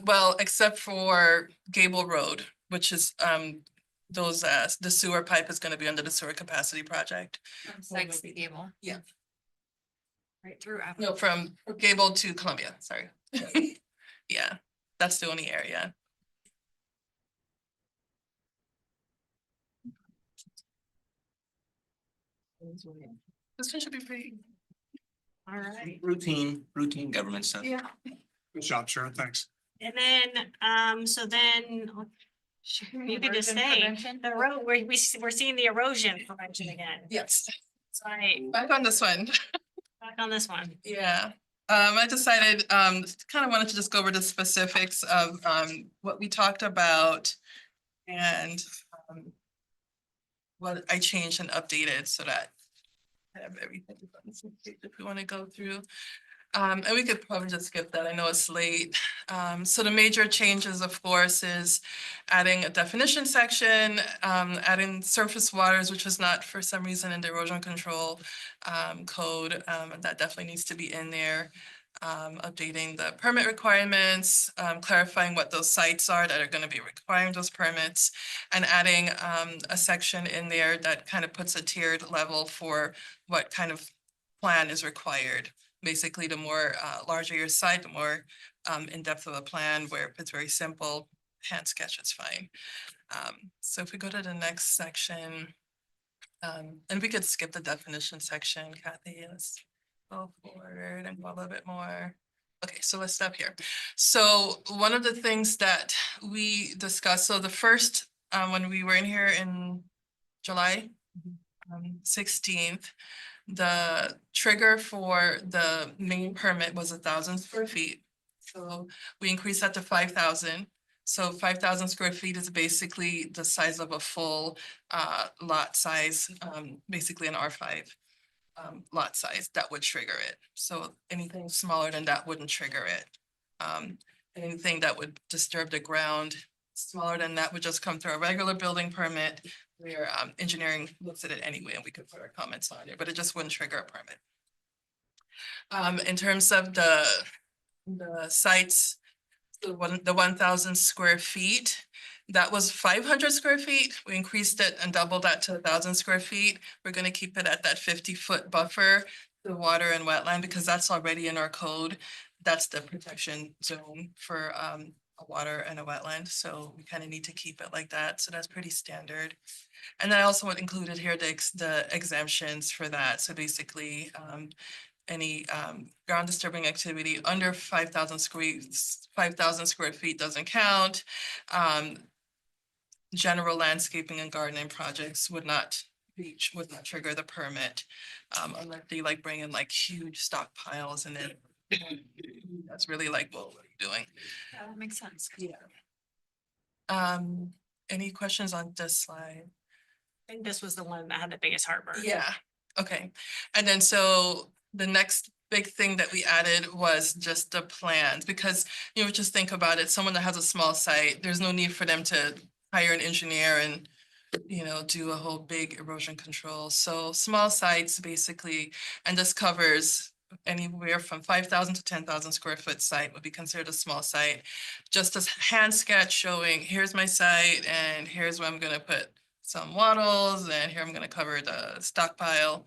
Well, except for Gable Road, which is those the sewer pipe is gonna be under the sewer capacity project. Sykes Gable. Yeah. Right through. No, from Gable to Columbia, sorry. Yeah, that's the only area. This one should be pretty. All right. Routine government stuff. Yeah. Good job, Sharon, thanks. And then, so then you could just Erosion say, prevention? the road, we're seeing the erosion prevention again. Yes, Sorry, back on this one. back on this one. Yeah, I decided, kind of wanted to just go over the specifics of, what we talked about. And, what I changed and updated so that I have everything on this page if we want to go through. And we could probably just skip that. I know it's late. So the major changes, of course, is adding a definition section, adding surface waters, which was not for some reason in the erosion control code. That definitely needs to be in there. Updating the permit requirements, clarifying what those sites are that are going to be requiring those permits, and adding a section in there that kind of puts a tiered level for what kind of plan is required. Basically, the more larger your site, the more in-depth of a plan. Where if it's very simple, hand sketch is fine. So if we go to the next section, and we could skip the definition section, Kathy, let's go forward and go a little bit more. Okay, so let's stop here. So one of the things that we discussed, so the first, when we were in here in July 16th, the trigger for the main permit was 1,000 square feet. So we increased that to 5,000. So 5,000 square feet is basically the size of a full lot size, basically an R5 lot size that would trigger it. So anything smaller than that wouldn't trigger it. Anything that would disturb the ground smaller than that would just come through a regular building permit where engineering looks at it anyway and we could put our comments on it, but it just wouldn't trigger a permit. In terms of the sites, the 1,000 square feet, that was 500 square feet. We increased it and doubled that to 1,000 square feet. We're going to keep it at that 50-foot buffer, the water and wetland, because that's already in our code. That's the protection zone for a water and a wetland. So we kind of need to keep it like that. So that's pretty standard. And then I also included here the exemptions for that. So basically, any ground disturbing activity under 5,000 square feet doesn't count. General landscaping and gardening projects would not trigger the permit, unless they like bring in like huge stockpiles and then that's really like, well, what are you doing? Yeah, that makes sense. Yeah. Any questions on this slide? I think this was the one that had the biggest heartburn. Yeah, okay. And then so the next big thing that we added was just the plans, because just think about it, someone that has a small site, there's no need for them to hire an engineer and do a whole big erosion control. So small sites basically, and this covers anywhere from 5,000 to 10,000 square foot site would be considered a small site. Just a hand sketch showing, here's my site and here's where I'm gonna put some wattles and here I'm gonna cover the stockpile.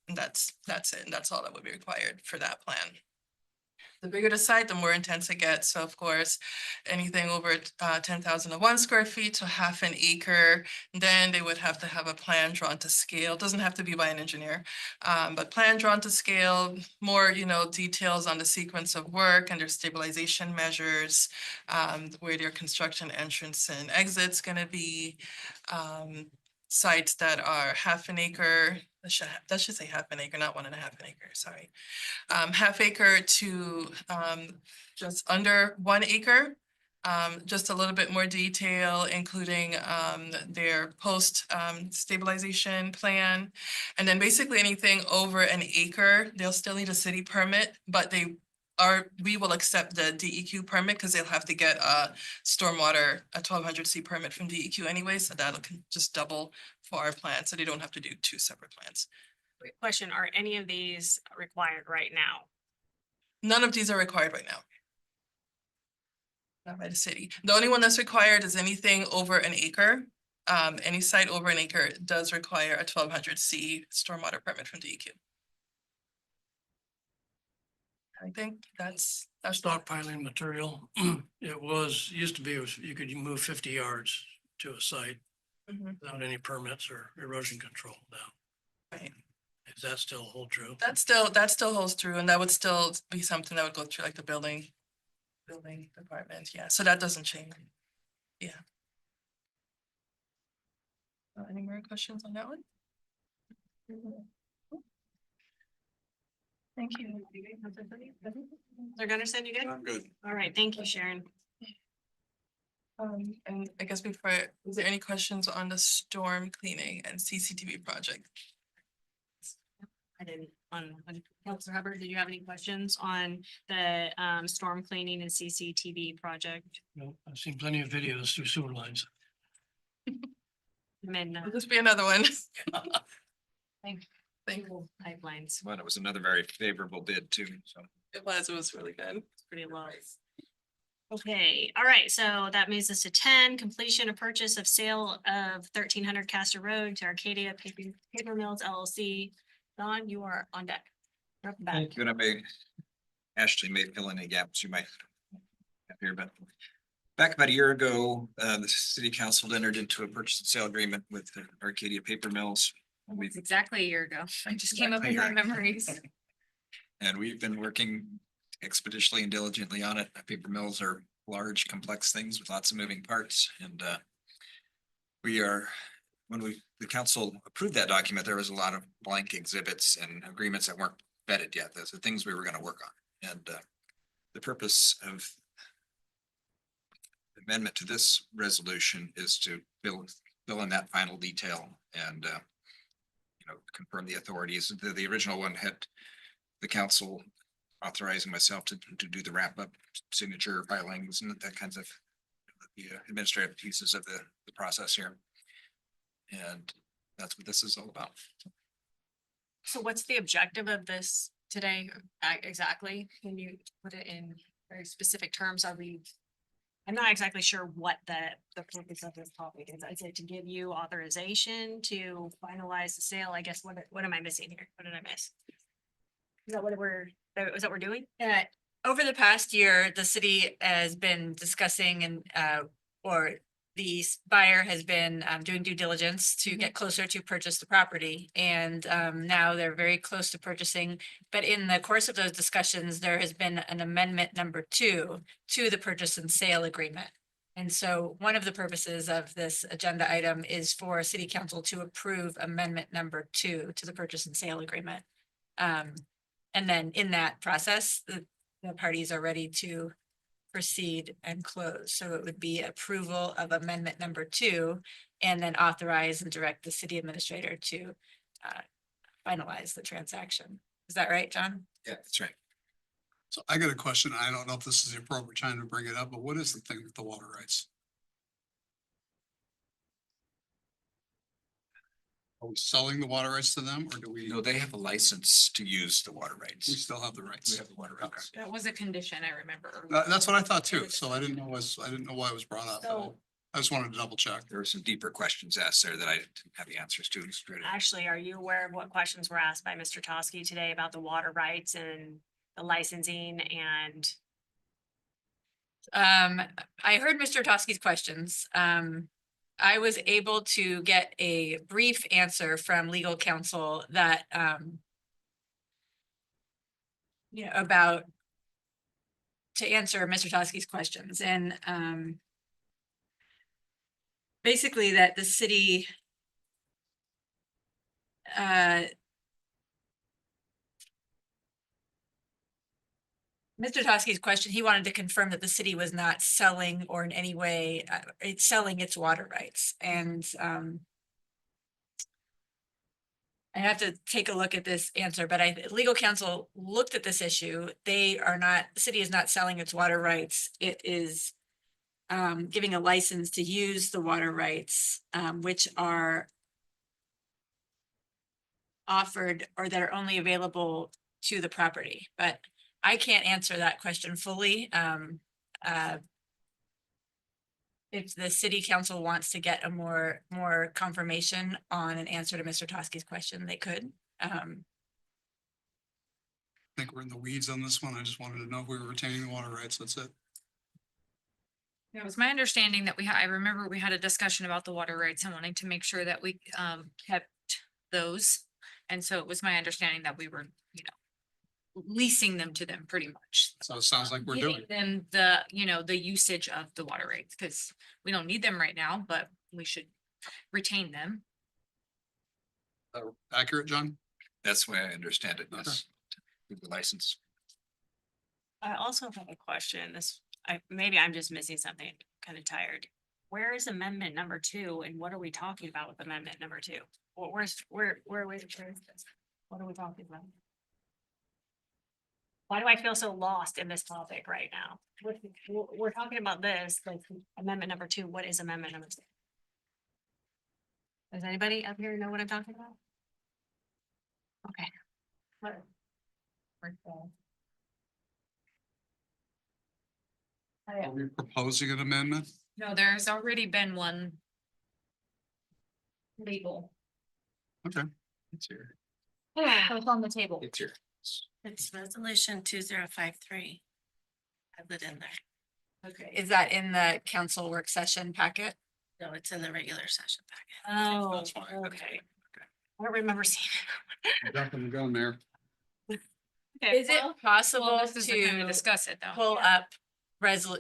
And that's it, and that's all that would be required for that plan. The bigger the site, the more intense it gets. So of course, anything over 10,001 square feet to half an acre, then they would have to have a plan drawn to scale. Doesn't have to be by an engineer, but plan drawn to scale, more, details on the sequence of work and their stabilization measures, where their construction entrance and exit's gonna be, sites that are half an acre, that should say half an acre, not 1.5 acres, sorry. Half acre to just under 1 acre. Just a little bit more detail, including their post stabilization plan. And then basically anything over an acre, they'll still need a city permit, but we will accept the DEQ permit because they'll have to get a stormwater, a 1200C permit from DEQ anyway, so that'll just double for our plan, so they don't have to do 2 separate plans. Question, are any of these required right now? None of these are required right now. Not by the city. The only one that's required is anything over an acre. Any site over an acre does require a 1200C stormwater permit from DEQ. I think that's Stockpiling material. Used to be, you could move 50 yards to a site without any permits or erosion control now. Right. Does that still hold true? That still holds true, and that would still be something that would go through like the building department, yeah, so that doesn't change. Yeah. Any more questions on that one? Thank you. They're gonna send you good? I'm good. All right, thank you, Sharon. And I guess before, is there any questions on the storm cleaning and CCTV project? I didn't, Councilor Hubbard, did you have any questions on the storm cleaning and CCTV project? No, I've seen plenty of videos through sewer lines. And Will this be another one? thank you. Pipelines, Well, it was another very favorable bid too, so. It was really good. it's pretty low. Okay, all right, so that moves us to 10, completion of purchase of sale of 1300 Castor Road to Arcadia Paper Mills LLC. Don, you are on deck. You're up and back. Thank you, and Ashley may fill in any gaps you might have here, but back about a year ago, the city council entered into a purchase and sale agreement with the Arcadia Paper Mills. And It's exactly a year ago. I just came up Exactly with a my year. memories. And we've been working expeditiously and diligently on it. Paper mills are large, complex things with lots of moving parts, and when the council approved that document, there was a lot of blank exhibits and agreements that weren't vetted yet. Those are things we were gonna work on. And the purpose of amendment to this resolution is to fill in that final detail and confirm the authorities. The original one had the council authorizing myself to do the wrap up signature filings and that kinds of the administrative pieces of the process here. And that's what this is all about. So what's the objective of this today exactly? Can you put it in very specific terms? I'm not exactly sure what the purpose of this topic is. Is it to give you authorization to finalize the sale? I guess, what am I missing here? What did I miss? Is that what we're doing? Over the past year, the city has been discussing or the buyer has been doing due diligence to get closer to purchase the property. And now they're very close to purchasing. But in the course of those discussions, there has been an amendment number 2 to the purchase and sale agreement. And so one of the purposes of this agenda item is for city council to approve amendment number 2 to the purchase and sale agreement. And then in that process, the parties are ready to proceed and close. So it would be approval of amendment number 2 and then authorize and direct the city administrator to finalize the transaction. Is that right, John? Yeah, that's right. So I got a question. I don't know if this is the appropriate time to bring it up, but what is the thing with the water rights? Are we selling the water rights to them or do we? No, they have a license to use the water rights. We still have the rights. We have the water rights. That was a condition, I remember. That's what I thought too. So I didn't know why it was brought up. So- I just wanted to double check. There were some deeper questions asked there that I didn't have the answers to. Ashley, are you aware of what questions were asked by Mr. Toskey today about the water rights and the licensing and I heard Mr. Toski's questions. I was able to get a brief answer from legal counsel that, you know, about to answer Mr. Toski's questions and, basically that the city, Mr. Toski's question, he wanted to confirm that the city was not selling or in any way, it's selling its water rights and, I have to take a look at this answer, but legal counsel looked at this issue. They are not, the city is not selling its water rights. It is giving a license to use the water rights, which are offered or that are only available to the property, but I can't answer that question fully. If the city council wants to get a more confirmation on an answer to Mr. Toski's question, they could. I think we're in the weeds on this one. I just wanted to know if we were retaining the water rights. That's it. It was my understanding that I remember we had a discussion about the water rights and wanting to make sure that we kept those. And so it was my understanding that we were, you know, leasing them to them pretty much. So it sounds like we're Giving doing. them the, you know, the usage of the water rights, because we don't need them right now, but we should retain them. Accurate, John? That's the way I understand it, yes. With the license. I also have a question. Maybe I'm just missing something, kind of tired. Where is amendment number 2 and what are we talking about with amendment number 2? Where are we? What are we talking about? Why do I feel so lost in this topic right now? We're talking about this, like amendment number 2. What is amendment number 2? Does anybody up here know what I'm talking about? Okay. Are we proposing an amendment? No, there's already been one. Legal. Okay. It's here. So it's on the table. It's here. It's resolution 2053. Have it in there. Okay. Is that in the council work session packet? No, it's in the regular session packet. Oh, That's fine. okay. I don't remember seeing it. Jumping the gun there. Okay, Is it Well, possible this is the time to discuss it though. pull up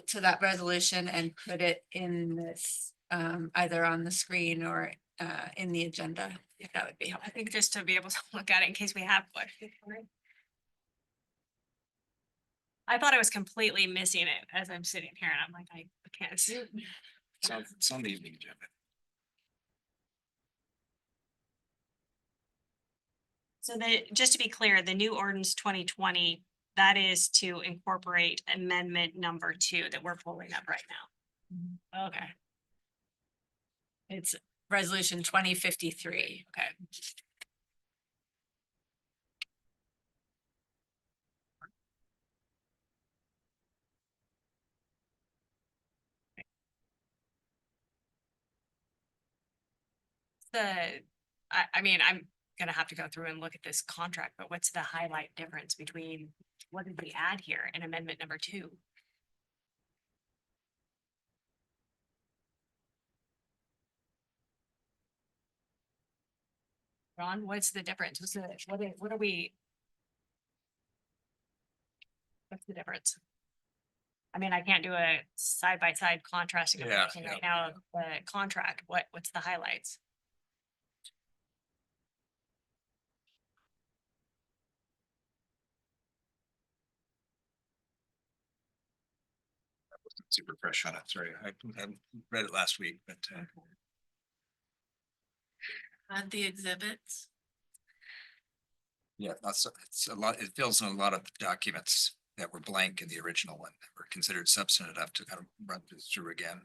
to that resolution and put it in this, either on the screen or in the agenda, if that would be I helpful. think just to be able to look at it in case we have questions. for it. I thought I was completely missing it as I'm sitting here and I'm like, I can't see it. It's on the evening agenda. So just to be clear, the new ordinance 2020, that is to incorporate amendment number 2 that we're pulling up right now. Okay. It's resolution 2053. Okay. I mean, I'm gonna have to go through and look at this contract, but what's the highlight difference between what did we add here in amendment number 2? Ron, what's the difference? What are we? What's the difference? I mean, I can't do a side-by-side contrasting Yeah, comparison yeah. right now, of the contract, what's the highlights? Super fresh on it. Sorry, I read it last week, but Add the exhibits. yeah, it's a lot. It fills in a lot of documents that were blank in the original one that were considered substantive enough to kind of run this through again.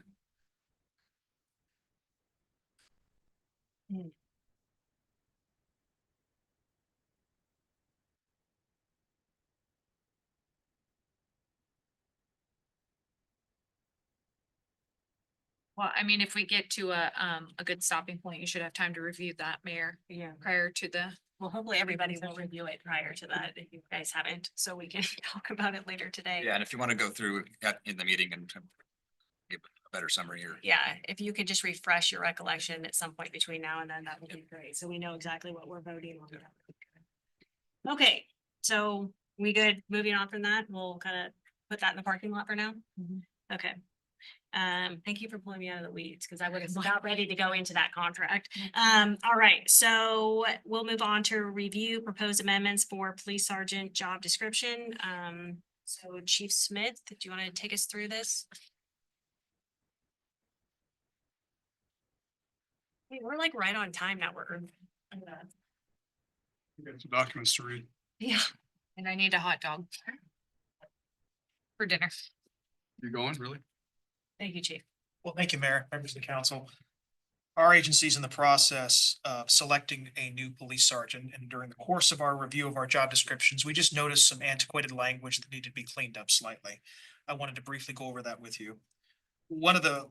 Well, I mean, if we get to a good stopping point, you should have time to review that, Mayor, Yeah. prior to the Well, hopefully everybody will review it prior to that, if you guys haven't, so we can talk about it later today. Yeah, and if you want to go through in the meeting and give a better summary here. Yeah, if you could just refresh your recollection at some point between now and then, that would be great, so we know exactly what we're voting on. Okay, so we good, moving on from that, we'll kind of put that in the parking lot for now? Okay. Thank you for pulling me out of the weeds, because I was about ready to go into that contract. All right, so we'll move on to review proposed amendments for police sergeant job description. So Chief Smith, do you want to take us through this? Hey, we're like right on time now, we're. You got some documents to read. Yeah. And I need a hot dog for dinner. You going, really? Thank you, Chief. Well, thank you, Mayor, members of the council. Our agency's in the process of selecting a new police sergeant, and during the course of our review of our job descriptions, we just noticed some antiquated language that needed to be cleaned up slightly. I wanted to briefly go over that with you. One of the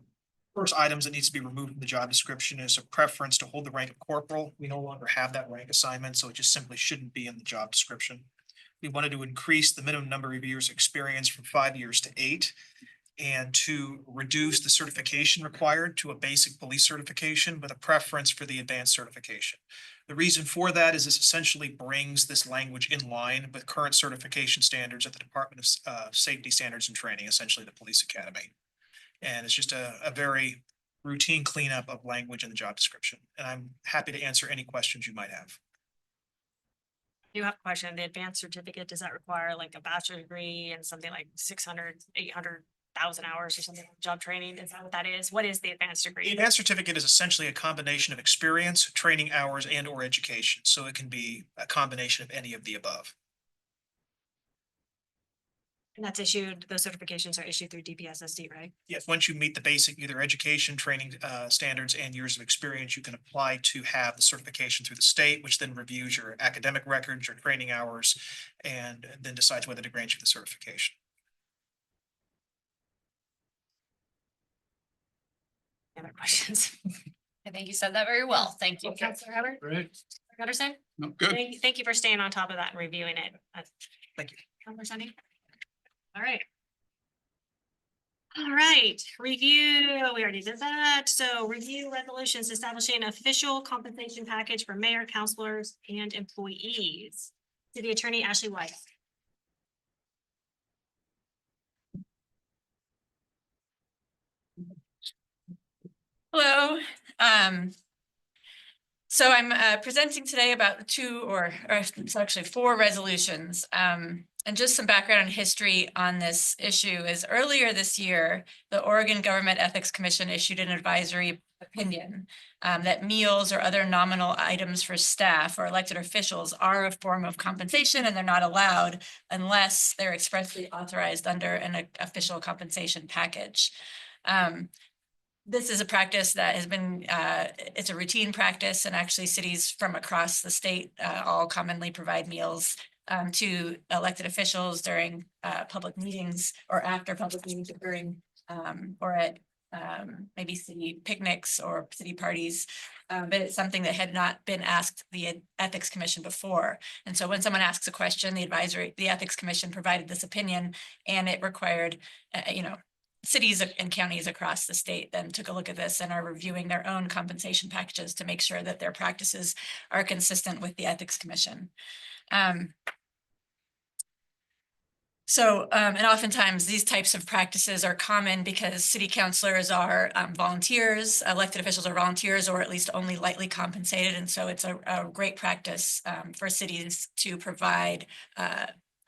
first items that needs to be removed from the job description is a preference to hold the rank of corporal. We no longer have that rank assignment, so it just simply shouldn't be in the job description. We wanted to increase the minimum number of years experience from 5 years to 8. And to reduce the certification required to a basic police certification with a preference for the advanced certification. The reason for that is this essentially brings this language in line with current certification standards at the Department of Safety Standards and Training, essentially the Police Academy. And it's just a very routine cleanup of language in the job description. And I'm happy to answer any questions you might have. You have a question, the advanced certificate, does that require like a bachelor's degree and something like 600, 800,000 hours or something, job training? Is that what that is? What is the advanced The degree? advanced certificate is essentially a combination of experience, training hours, and or education. So it can be a combination of any of the above. And that's issued, those certifications are issued through DPSSD, right? Yes, once you meet the basic either education, training standards and years of experience, you can apply to have the certification through the state, which then reviews your academic records, your training hours, and then decides whether to grant you the certification. Other questions? I think you said that very well. Thank you, Okay. Counselor Hubbard. Right. Gutterson? No, good. Thank you for staying on top of that and reviewing it. Thank you. Counselor Sunny? All right. All right, review, we already did that. So review resolutions establishing official compensation package for mayor, councilors, and employees. City Attorney Ashley White. Hello, so I'm presenting today about or it's actually 4 resolutions. And just some background and history on this issue is earlier this year, the Oregon Government Ethics Commission issued an advisory opinion that meals or other nominal items for staff or elected officials are a form of compensation and they're not allowed unless they're expressly authorized under an official compensation package. This is a practice that has been, it's a routine practice, and actually cities from across the state all commonly provide meals to elected officials during public meetings or after public meetings during or at maybe city picnics or city parties. But it's something that had not been asked the Ethics Commission before. And so when someone asks a question, the Ethics Commission provided this opinion, and it required, cities and counties across the state then took a look at this and are reviewing their own compensation packages to make sure that their practices are consistent with the Ethics Commission. And oftentimes these types of practices are common because city councilors are volunteers, elected officials are volunteers, or at least only lightly compensated. And so it's a great practice for cities to provide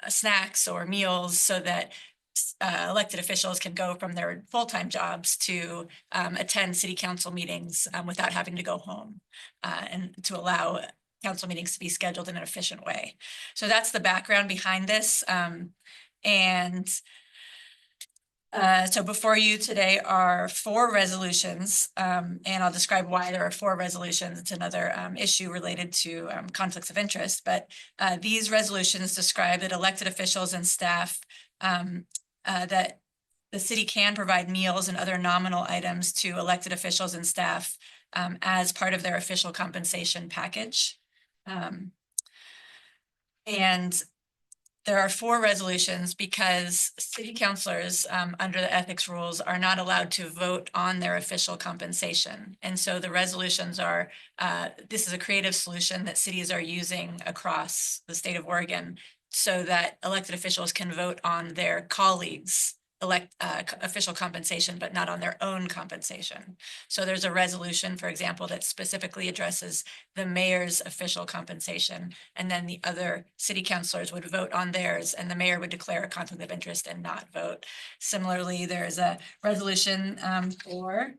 snacks or meals so that elected officials can go from their full-time jobs to attend city council meetings without having to go home and to allow council meetings to be scheduled in an efficient way. So that's the background behind this. So before you today are 4 resolutions, and I'll describe why there are 4 resolutions. It's another issue related to conflicts of interest, but these resolutions describe that elected officials and staff that the city can provide meals and other nominal items to elected officials and staff as part of their official compensation package. And there are 4 resolutions because city councilors, under the ethics rules, are not allowed to vote on their official compensation. And so the resolutions are, this is a creative solution that cities are using across the state of Oregon so that elected officials can vote on their colleagues' official compensation, but not on their own compensation. So there's a resolution, for example, that specifically addresses the mayor's official compensation. And then the other city councilors would vote on theirs and the mayor would declare a conflict of interest and not vote. Similarly, there's a resolution for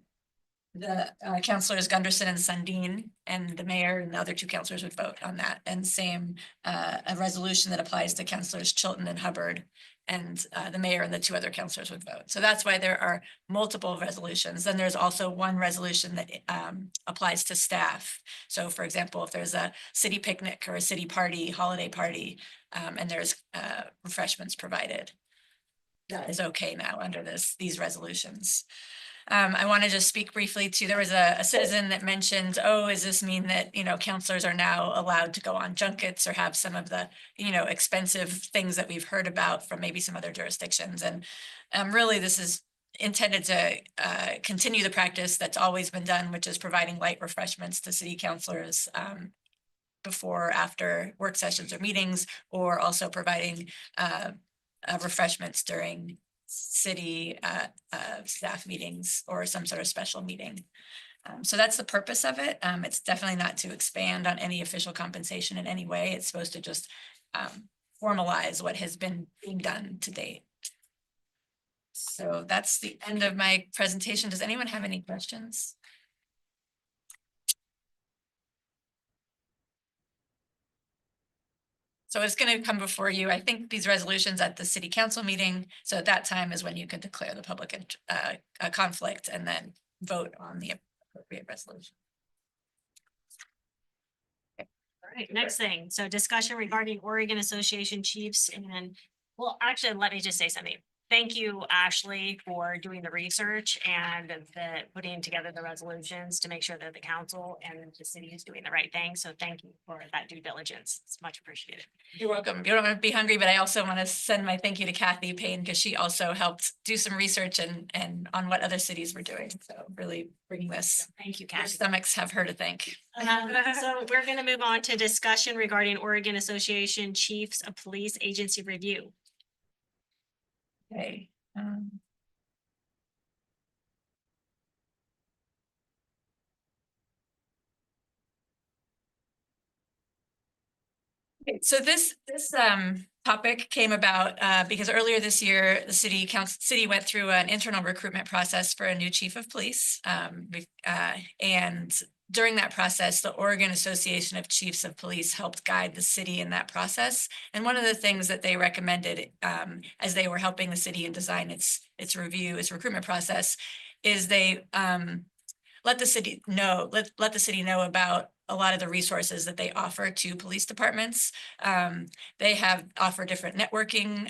the councilors Gunderson and Sundin, and the mayor and the other 2 councilors would vote on that. And same, a resolution that applies to councilors Chilton and Hubbard, and the mayor and the 2 other councilors would vote. So that's why there are multiple resolutions. Then there's also one resolution that applies to staff. So for example, if there's a city picnic or a city party, holiday party, and there's refreshments provided, that is okay now under these resolutions. I want to just speak briefly to, there was a citizen that mentioned, oh, does this mean that, councilors are now allowed to go on junkets or have some of the, expensive things that we've heard about from maybe some other jurisdictions? And really, this is intended to continue the practice that's always been done, which is providing light refreshments to city councilors before, after work sessions or meetings, or also providing refreshments during city staff meetings or some sort of special meeting. So that's the purpose of it. It's definitely not to expand on any official compensation in any way. It's supposed to just formalize what has been being done to date. So that's the end of my presentation. Does anyone have any questions? So it's going to come before you. I think these resolutions at the city council meeting. So at that time is when you can declare the public conflict and then vote on the appropriate resolution. All right, next thing. So discussion regarding Oregon Association Chiefs and, well, actually, let me just say something. Thank you, Ashley, for doing the research and putting together the resolutions to make sure that the council and the city is doing the right thing. So thank you for that due diligence. It's much appreciated. You're welcome. You don't want to be hungry, but I also want to send my thank you to Kathy Payne because she also helped do some research and on what other cities were doing. So really bringing this. Thank you, Your Kathy. stomachs have her to thank. So we're going to move on to discussion regarding Oregon Association Chiefs of Police Agency Review. Okay. So this topic came about because earlier this year, the city went through an internal recruitment process for a new chief of police. And during that process, the Oregon Association of Chiefs of Police helped guide the city in that process. And one of the things that they recommended as they were helping the city and design its recruitment process is they let the city know about a lot of the resources that they offer to police departments. They have offer different networking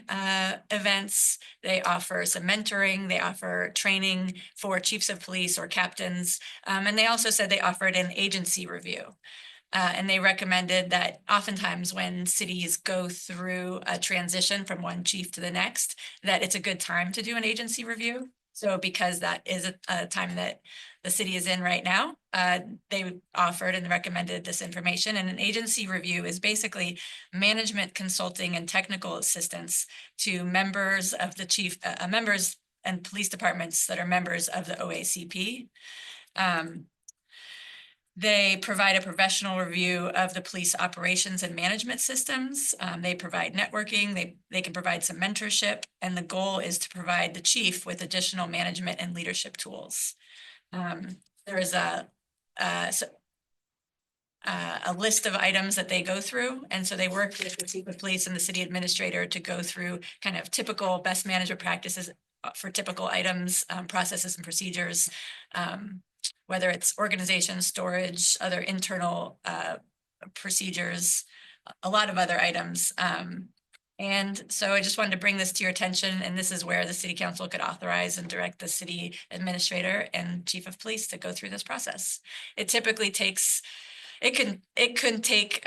events. They offer some mentoring. They offer training for chiefs of police or captains. And they also said they offered an agency review. And they recommended that oftentimes when cities go through a transition from one chief to the next, that it's a good time to do an agency review. So because that is a time that the city is in right now, they offered and recommended this information. And an agency review is basically management consulting and technical assistance to members of the members and police departments that are members of the OACP. They provide a professional review of the police operations and management systems. They provide networking. They can provide some mentorship. And the goal is to provide the chief with additional management and leadership tools. There is a list of items that they go through. And so they work with the chief of police and the city administrator to go through kind of typical best management practices for typical items, processes and procedures. Whether it's organization, storage, other internal procedures, a lot of other items. And so I just wanted to bring this to your attention, and this is where the city council could authorize and direct the city administrator and chief of police to go through this process. It typically takes, it can take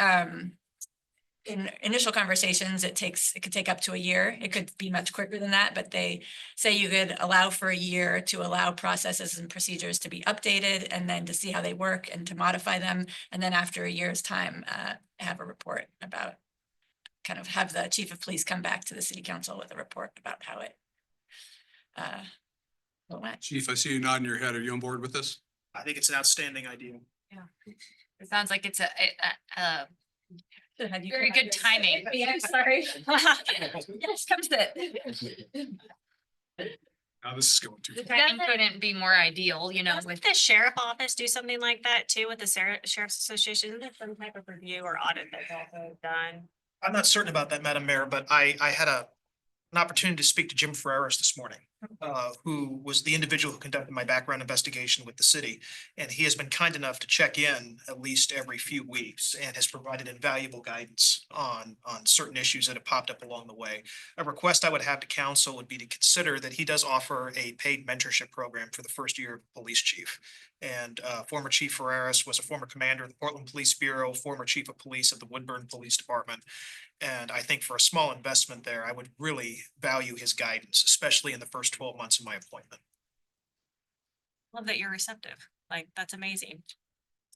in initial conversations, it could take up to a year. It could be much quicker than that, but they say you could allow for a year to allow processes and procedures to be updated and then to see how they work and to modify them. And then after a year's time, have a report about, kind of have the chief of police come back to the city council with a report about how it went. Chief, I see you nodding your head. Are you on board with this? I think it's an outstanding idea. It sounds like it's a Had you very come up good with- timing. Yeah, sorry. Yes, come sit. Now this is going too The far. timing couldn't be more ideal, you know, Doesn't with the sheriff office do something like that too with the sheriff's association? Isn't there some type of review or audit that's also done? I'm not certain about that, Madam Mayor, but I had an opportunity to speak to Jim Ferreras this morning, who was the individual who conducted my background investigation with the city. And he has been kind enough to check in at least every few weeks and has provided invaluable guidance on certain issues that have popped up along the way. A request I would have to council would be to consider that he does offer a paid mentorship program for the first year of police chief. And former Chief Ferreras was a former commander of the Portland Police Bureau, former chief of police of the Woodburn Police Department. And I think for a small investment there, I would really value his guidance, especially in the first 12 months of my appointment. Love that you're receptive. Like, that's amazing.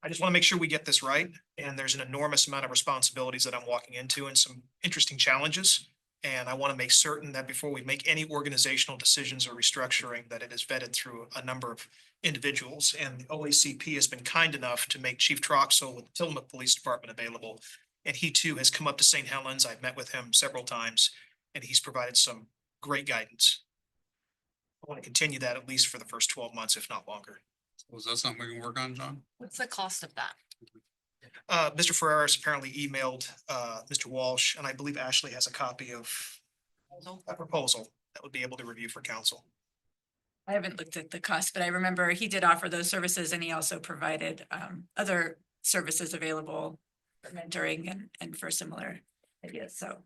I just want to make sure we get this right. And there's an enormous amount of responsibilities that I'm walking into and some interesting challenges. And I want to make certain that before we make any organizational decisions or restructuring, that it is vetted through a number of individuals. And the OACP has been kind enough to make Chief Troxel with the Tillamook Police Department available. And he too has come up to St. Helens. I've met with him several times and he's provided some great guidance. I want to continue that at least for the first 12 months, if not longer. Was that something we can work on, John? what's the cost of that? Mr. Ferreras apparently emailed Mr. Walsh, and I believe Ashley has a copy of a proposal that would be able to review for council. I haven't looked at the cost, but I remember he did offer those services and he also provided other services available for mentoring and for similar ideas. So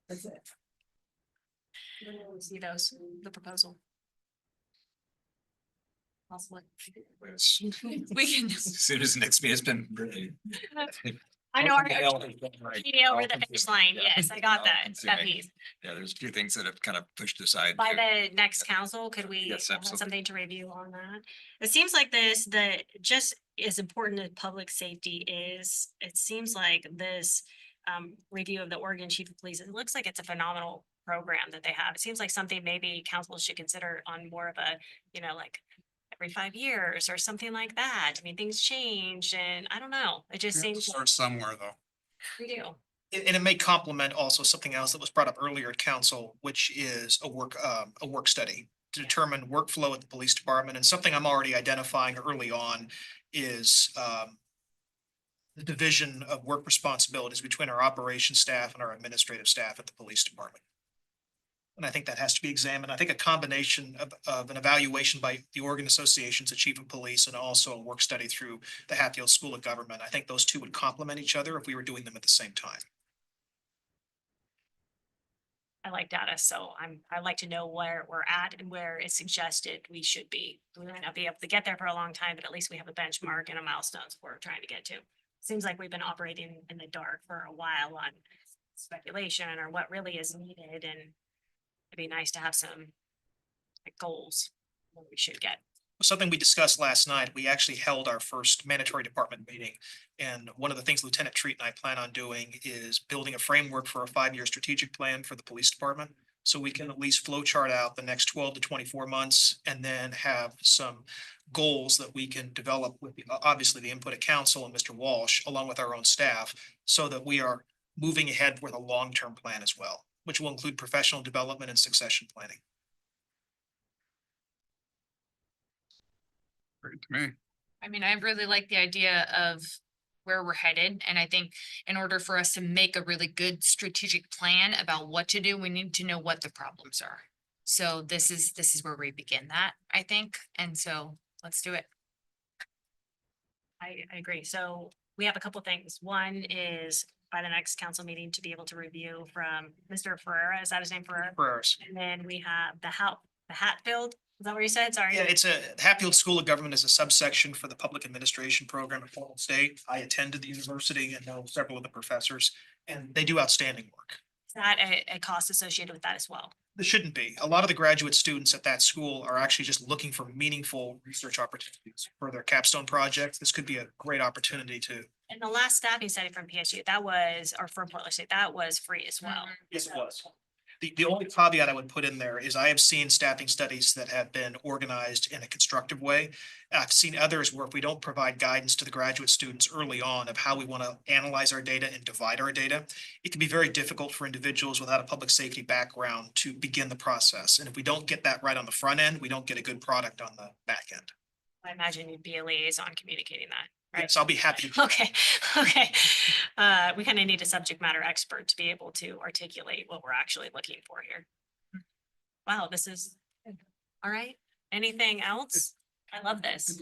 that's it. When will we see those, the proposal? Possibly. We can. As soon as next meeting has been really. I know our Right. meeting over the finish line. Yeah. Yes, I got that. Consuming. That piece. Yeah, there's a few things that have kind of pushed aside. By too. the next council, could we Yes, have absolutely. something to review on that? It seems like just as important as public safety is, it seems like this review of the Oregon Chief of Police, it looks like it's a phenomenal program that they have. It seems like something maybe council should consider on more of a, like every 5 years or something like that. I mean, things change and I don't know. It just We have to seems like start somewhere, though. we do. And it may complement also something else that was brought up earlier at council, which is a work study to determine workflow at the police department. And something I'm already identifying early on is the division of work responsibilities between our operations staff and our administrative staff at the police department. And I think that has to be examined. I think a combination of an evaluation by the Oregon Association's Chief of Police and also a work study through the Hatfield School of Government. I think those two would complement each other if we were doing them at the same time. I like data, so I like to know where we're at and where it's suggested we should be. We might not be able to get there for a long time, but at least we have a benchmark and a milestones we're trying to get to. Seems like we've been operating in the dark for a while on speculation or what really is needed, and it'd be nice to have some goals what we should get. Something we discussed last night, we actually held our first mandatory department meeting. And one of the things Lieutenant Treat and I plan on doing is building a framework for a 5-year strategic plan for the police department. So we can at least flow chart out the next 12 to 24 months and then have some goals that we can develop with obviously the input of council and Mr. Walsh, along with our own staff, so that we are moving ahead with a long-term plan as well, which will include professional development and succession planning. Great to me. I mean, I really like the idea of where we're headed. And I think in order for us to make a really good strategic plan about what to do, we need to know what the problems are. So this is where we begin that, I think. And so let's do it. I agree. So we have a couple things. One is by the next council meeting to be able to review from Mr. Ferreira. Is that his name, Ferreira? Ferreras. And then we have The Hatfield, is that what you said? Sorry. Yeah, it's Hatfield School of Government is a subsection for the public administration program at Portland State. I attended the university and know several of the professors, and they do outstanding work. Is that a cost associated with that as well? There shouldn't be. A lot of the graduate students at that school are actually just looking for meaningful research opportunities for their capstone projects. This could be a great opportunity to. And the last staffing study from PSU, that was, or from Portland State, that was free as well. Yes, it was. The only caveat I would put in there is I have seen staffing studies that have been organized in a constructive way. I've seen others where if we don't provide guidance to the graduate students early on of how we want to analyze our data and divide our data, it can be very difficult for individuals without a public safety background to begin the process. And if we don't get that right on the front end, we don't get a good product on the back end. I imagine you'd be a liaison communicating that, right? Yes, I'll be happy. to- Okay, okay. We kind of need a subject matter expert to be able to articulate what we're actually looking for here. Wow, this is, all right. Anything else? I love this.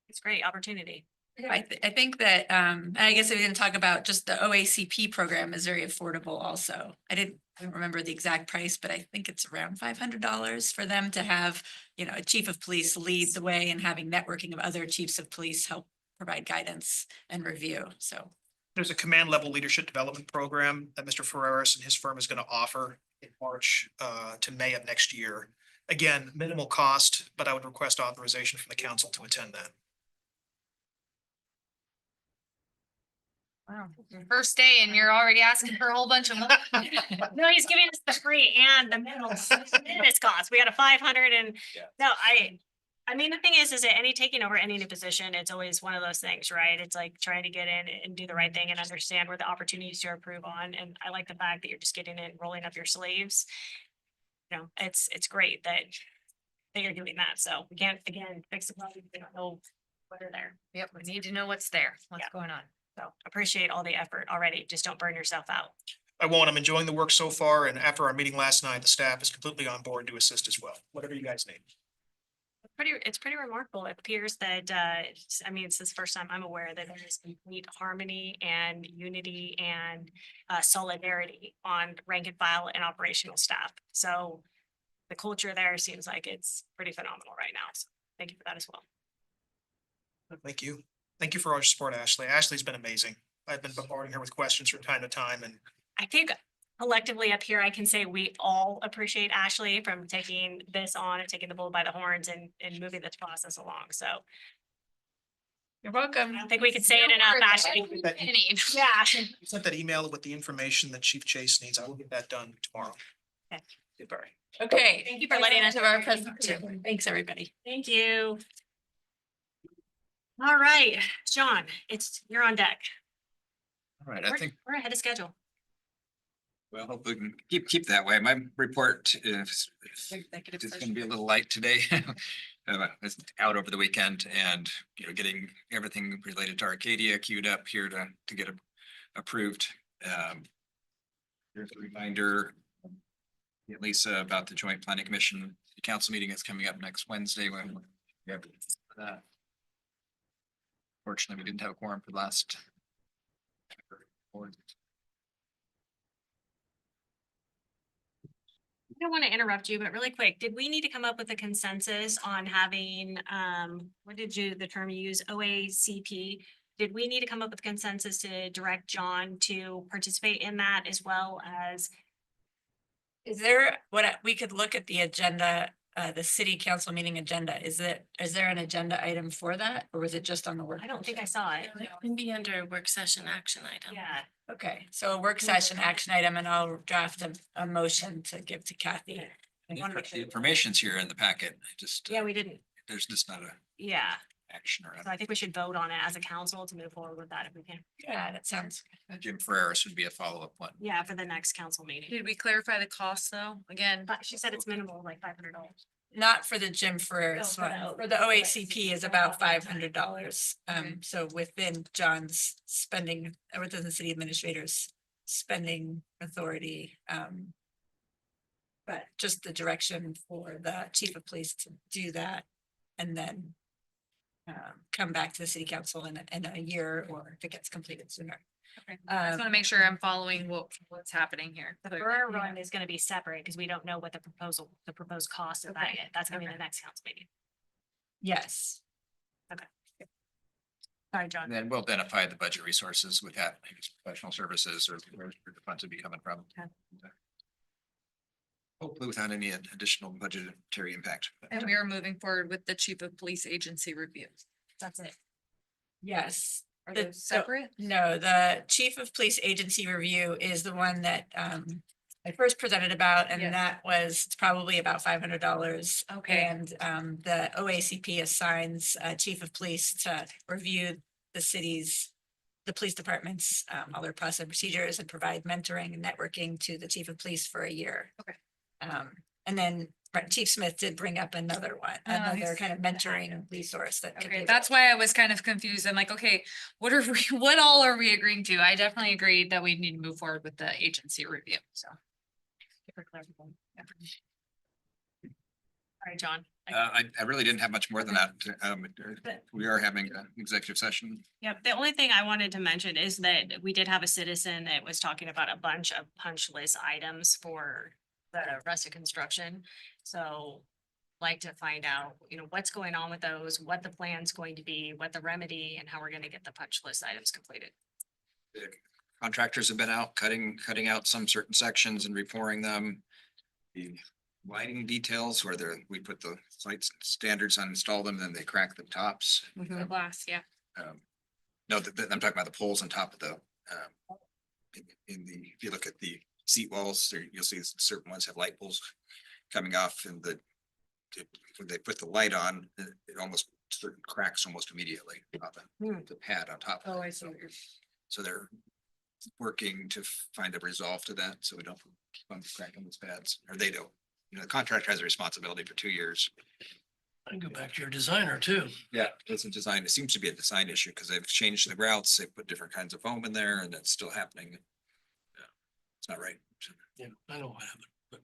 It's a great opportunity. I think that, I guess we didn't talk about just the OACP program is very affordable also. I don't remember the exact price, but I think it's around $500 for them to have, you know, a chief of police lead the way and having networking of other chiefs of police help provide guidance and review. So There's a command level leadership development program that Mr. Ferreras and his firm is going to offer in March to May of next year. Again, minimal cost, but I would request authorization from the council to attend that. Wow, your first day and you're already asking for a whole bunch of. No, he's giving us the free and the minutes cost. We got a 500 and, no, I mean, the thing is that any taking over any new position, it's always one of those things, right? It's like trying to get in and do the right thing and understand where the opportunities to improve on. And I like the fact that you're just getting in, rolling up your sleeves. You know, it's great that you're doing that. So we can't, again, fix the problem. We don't know what are there. Yep, we need to know what's there, what's Yeah. going on. So appreciate all the effort already. Just don't burn yourself out. I won't. I'm enjoying the work so far. And after our meeting last night, the staff is completely on board to assist as well. Whatever you guys need. It's pretty remarkable. It appears that, I mean, it's the first time I'm aware that there is complete harmony and unity and solidarity on rank and file and operational staff. So the culture there seems like it's pretty phenomenal right now. So thank you for that as well. Thank you. Thank you for all your support, Ashley. Ashley's been amazing. I've been bombarding her with questions from time to time and I think collectively up here, I can say we all appreciate Ashley from taking this on and taking the bull by the horns and moving this process along. So you're welcome. I don't think we could say it enough, Ashley. Yeah. you sent that email with the information that Chief Chase needs. I will get that done tomorrow. Okay. Super. Okay. Thank you for letting us have our presentation. Thanks, everybody. Thank you. All right, John, you're on deck. All right, I We're think, we're ahead of schedule. well, hopefully we can keep that way. My report is it's gonna be a little light today. I was out over the weekend and, you know, getting everything related to Arcadia queued up here to get approved. Here's a reminder, Lisa, about the Joint Planning Commission Council meeting that's coming up next Wednesday when we have that. Fortunately, we didn't have a quorum for the last. I don't want to interrupt you, but really quick, did we need to come up with a consensus on having, what did the term you use, OACP? Did we need to come up with consensus to direct John to participate in that as well as? Is there, we could look at the agenda, the city council meeting agenda. Is there an agenda item for that? Or was it just on the work? I don't think I saw it. It can be under a work session action item. Yeah. Okay, so a work session action item and I'll draft a motion to give to Kathy. The information's here in the packet, just, Yeah, we didn't. there's just not a Yeah. action or So I think we should vote on it as a council to move forward with that if we can. Yeah, that sounds. Jim Ferreras would be a follow-up one. Yeah, for the next council meeting. Did we clarify the cost though? Again, But she said it's minimal, like $500. Not for the Jim Ferreras No, one, for the OACP is about $500. So within John's spending, or within the city administrator's spending authority. But just the direction for the chief of police to do that and then come back to the city council in a year or if it gets completed sooner. I just want to make sure I'm following what's happening here. The Burr run is gonna be separate because we don't know what the proposed cost of that is. That's gonna be the next council meeting. Yes. Sorry, John. And then we'll identify the budget resources with that, maybe it's professional services or where the funds would be coming from. Okay. Hopefully without any additional budgetary impact. And we are moving forward with the chief of police agency review. That's it. Yes. Are The- those separate? No, the chief of police agency review is the one that I first presented about, and Yes. that was probably about $500. Okay. And the OACP assigns a chief of police to review the police department's all their process and procedures and provide mentoring and networking to the chief of police for a year. Okay. And then Chief Smith did bring up another one, another kind of mentoring resource that could Okay, be. that's why I was kind of confused. I'm like, okay, what all are we agreeing to? I definitely agreed that we need to move forward with the agency review, so. For clarifying. All right, John. I really didn't have much more than that. We are having an executive session. Yep, the only thing I wanted to mention is that we did have a citizen that was talking about a bunch of punch list items for the rest of construction. So like to find out, what's going on with those, what the plan's going to be, what the remedy, and how we're gonna get the punch list items completed. The contractors have been out cutting out some certain sections and repouring them. The lighting details where we put the light standards on, install them, then they crack the tops. The glass, yeah. No, I'm talking about the poles on top of the, if you look at the seat walls, there you'll see certain ones have light poles coming off and when they put the light on, it almost certain cracks almost immediately on the pad on top. Oh, I see. So they're working to find a resolve to that, so we don't keep on cracking these pads, or they don't. The contractor has a responsibility for 2 years. I can go back to your designer too. Yeah, it's a design, it seems to be a design issue because they've changed the grouts, they put different kinds of foam in there and it's still happening. Yeah, it's not right. Yeah, I know what happened, but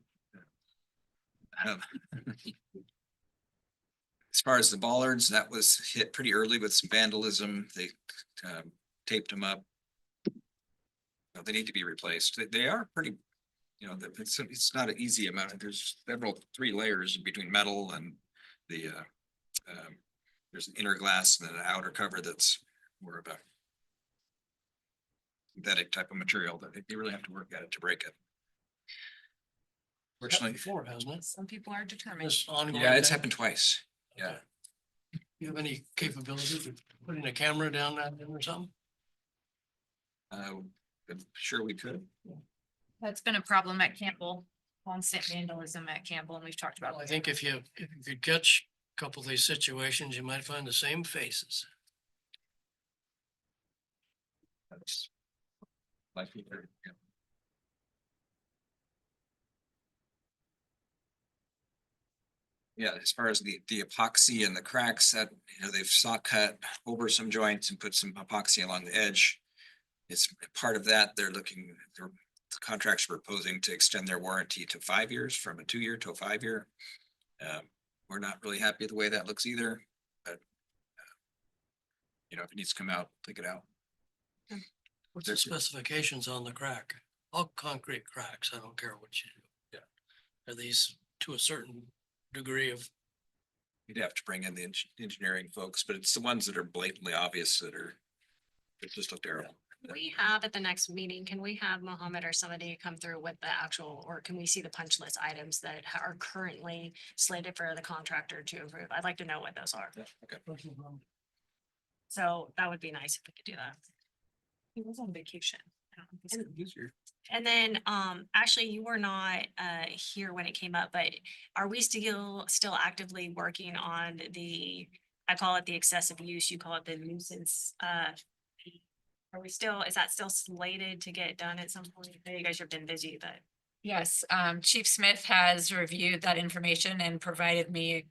As far as the bollards, that was hit pretty early with some vandalism. They taped them up. They need to be replaced. They are pretty, it's not an easy amount. There's 3 layers between metal and the there's an inner glass and then an outer cover that's more of a synthetic type of material that they really have to work at it to break it. Fortunately, before, hasn't it? Some people are determined. This ongoing. yeah, it's thing? happened twice. Yeah. You have any capability of putting a camera down that or something? I'm sure we could. That's been a problem at Campbell, constant vandalism at Campbell, and we've talked about. I think if you could catch a couple of these situations, you might find the same faces. That's likely there. Yeah. Yeah, as far as the epoxy and the cracks that, they've saw cut over some joints and put some epoxy along the edge. It's part of that, the contracts are proposing to extend their warranty to 5 years from a 2-year to a 5-year. We're not really happy with the way that looks either, but if it needs to come out, take it out. What's the specifications on the crack? All concrete cracks, I don't care what you do. Yeah. Are these to a certain degree of? You'd have to bring in the engineering folks, but it's the ones that are blatantly obvious that just look terrible. We have at the next meeting, can we have Mohammed or somebody come through with the actual, or can we see the punch list items that are currently slated for the contractor to approve? I'd like to know what those are. Okay. So that would be nice if we could do that. He was on vacation. And then, Ashley, you were not here when it came up, but are we still actively working on I call it the excessive use, you call it the nuisance fee? Is that still slated to get done at some point? I know you guys have been busy, but. Yes, Chief Smith has reviewed that information and provided me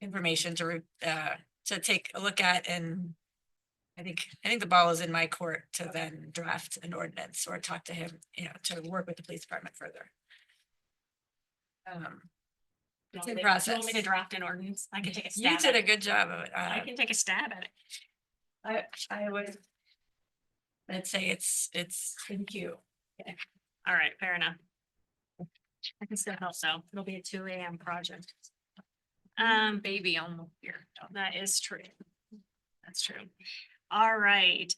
information to take a look at, and I think the ball is in my court to then draft an ordinance or talk to him, to work with the police department further. It's in process. You want me to draft an ordinance? I can take a stab. You did a good job of it. I can take a stab at it. I would I'd say it's in queue. All right, fair enough. I can still help, so it'll be a 2 a.m. project. Baby on the here. That is true. That's true. All right,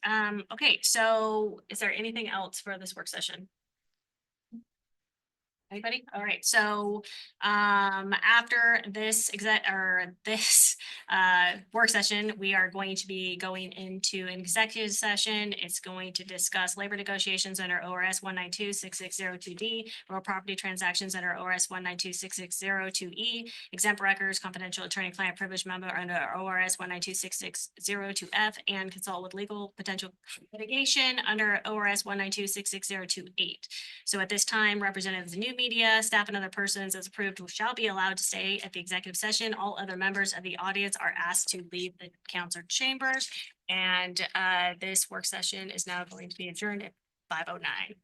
okay, so is there anything else for this work session? Anybody? All right, so after this this work session, we are going to be going into an executive session. It's going to discuss labor negotiations under ORS 1926602D, real property transactions under ORS 1926602E, exempt records, confidential attorney-client privilege member under ORS 1926602F, and consult with legal potential litigation under ORS 1926602.8. So at this time, representatives of new media, staff, and other persons as approved shall be allowed to stay at the executive session. All other members of the audience are asked to leave the council chambers. And this work session is now going to be adjourned at 5:09.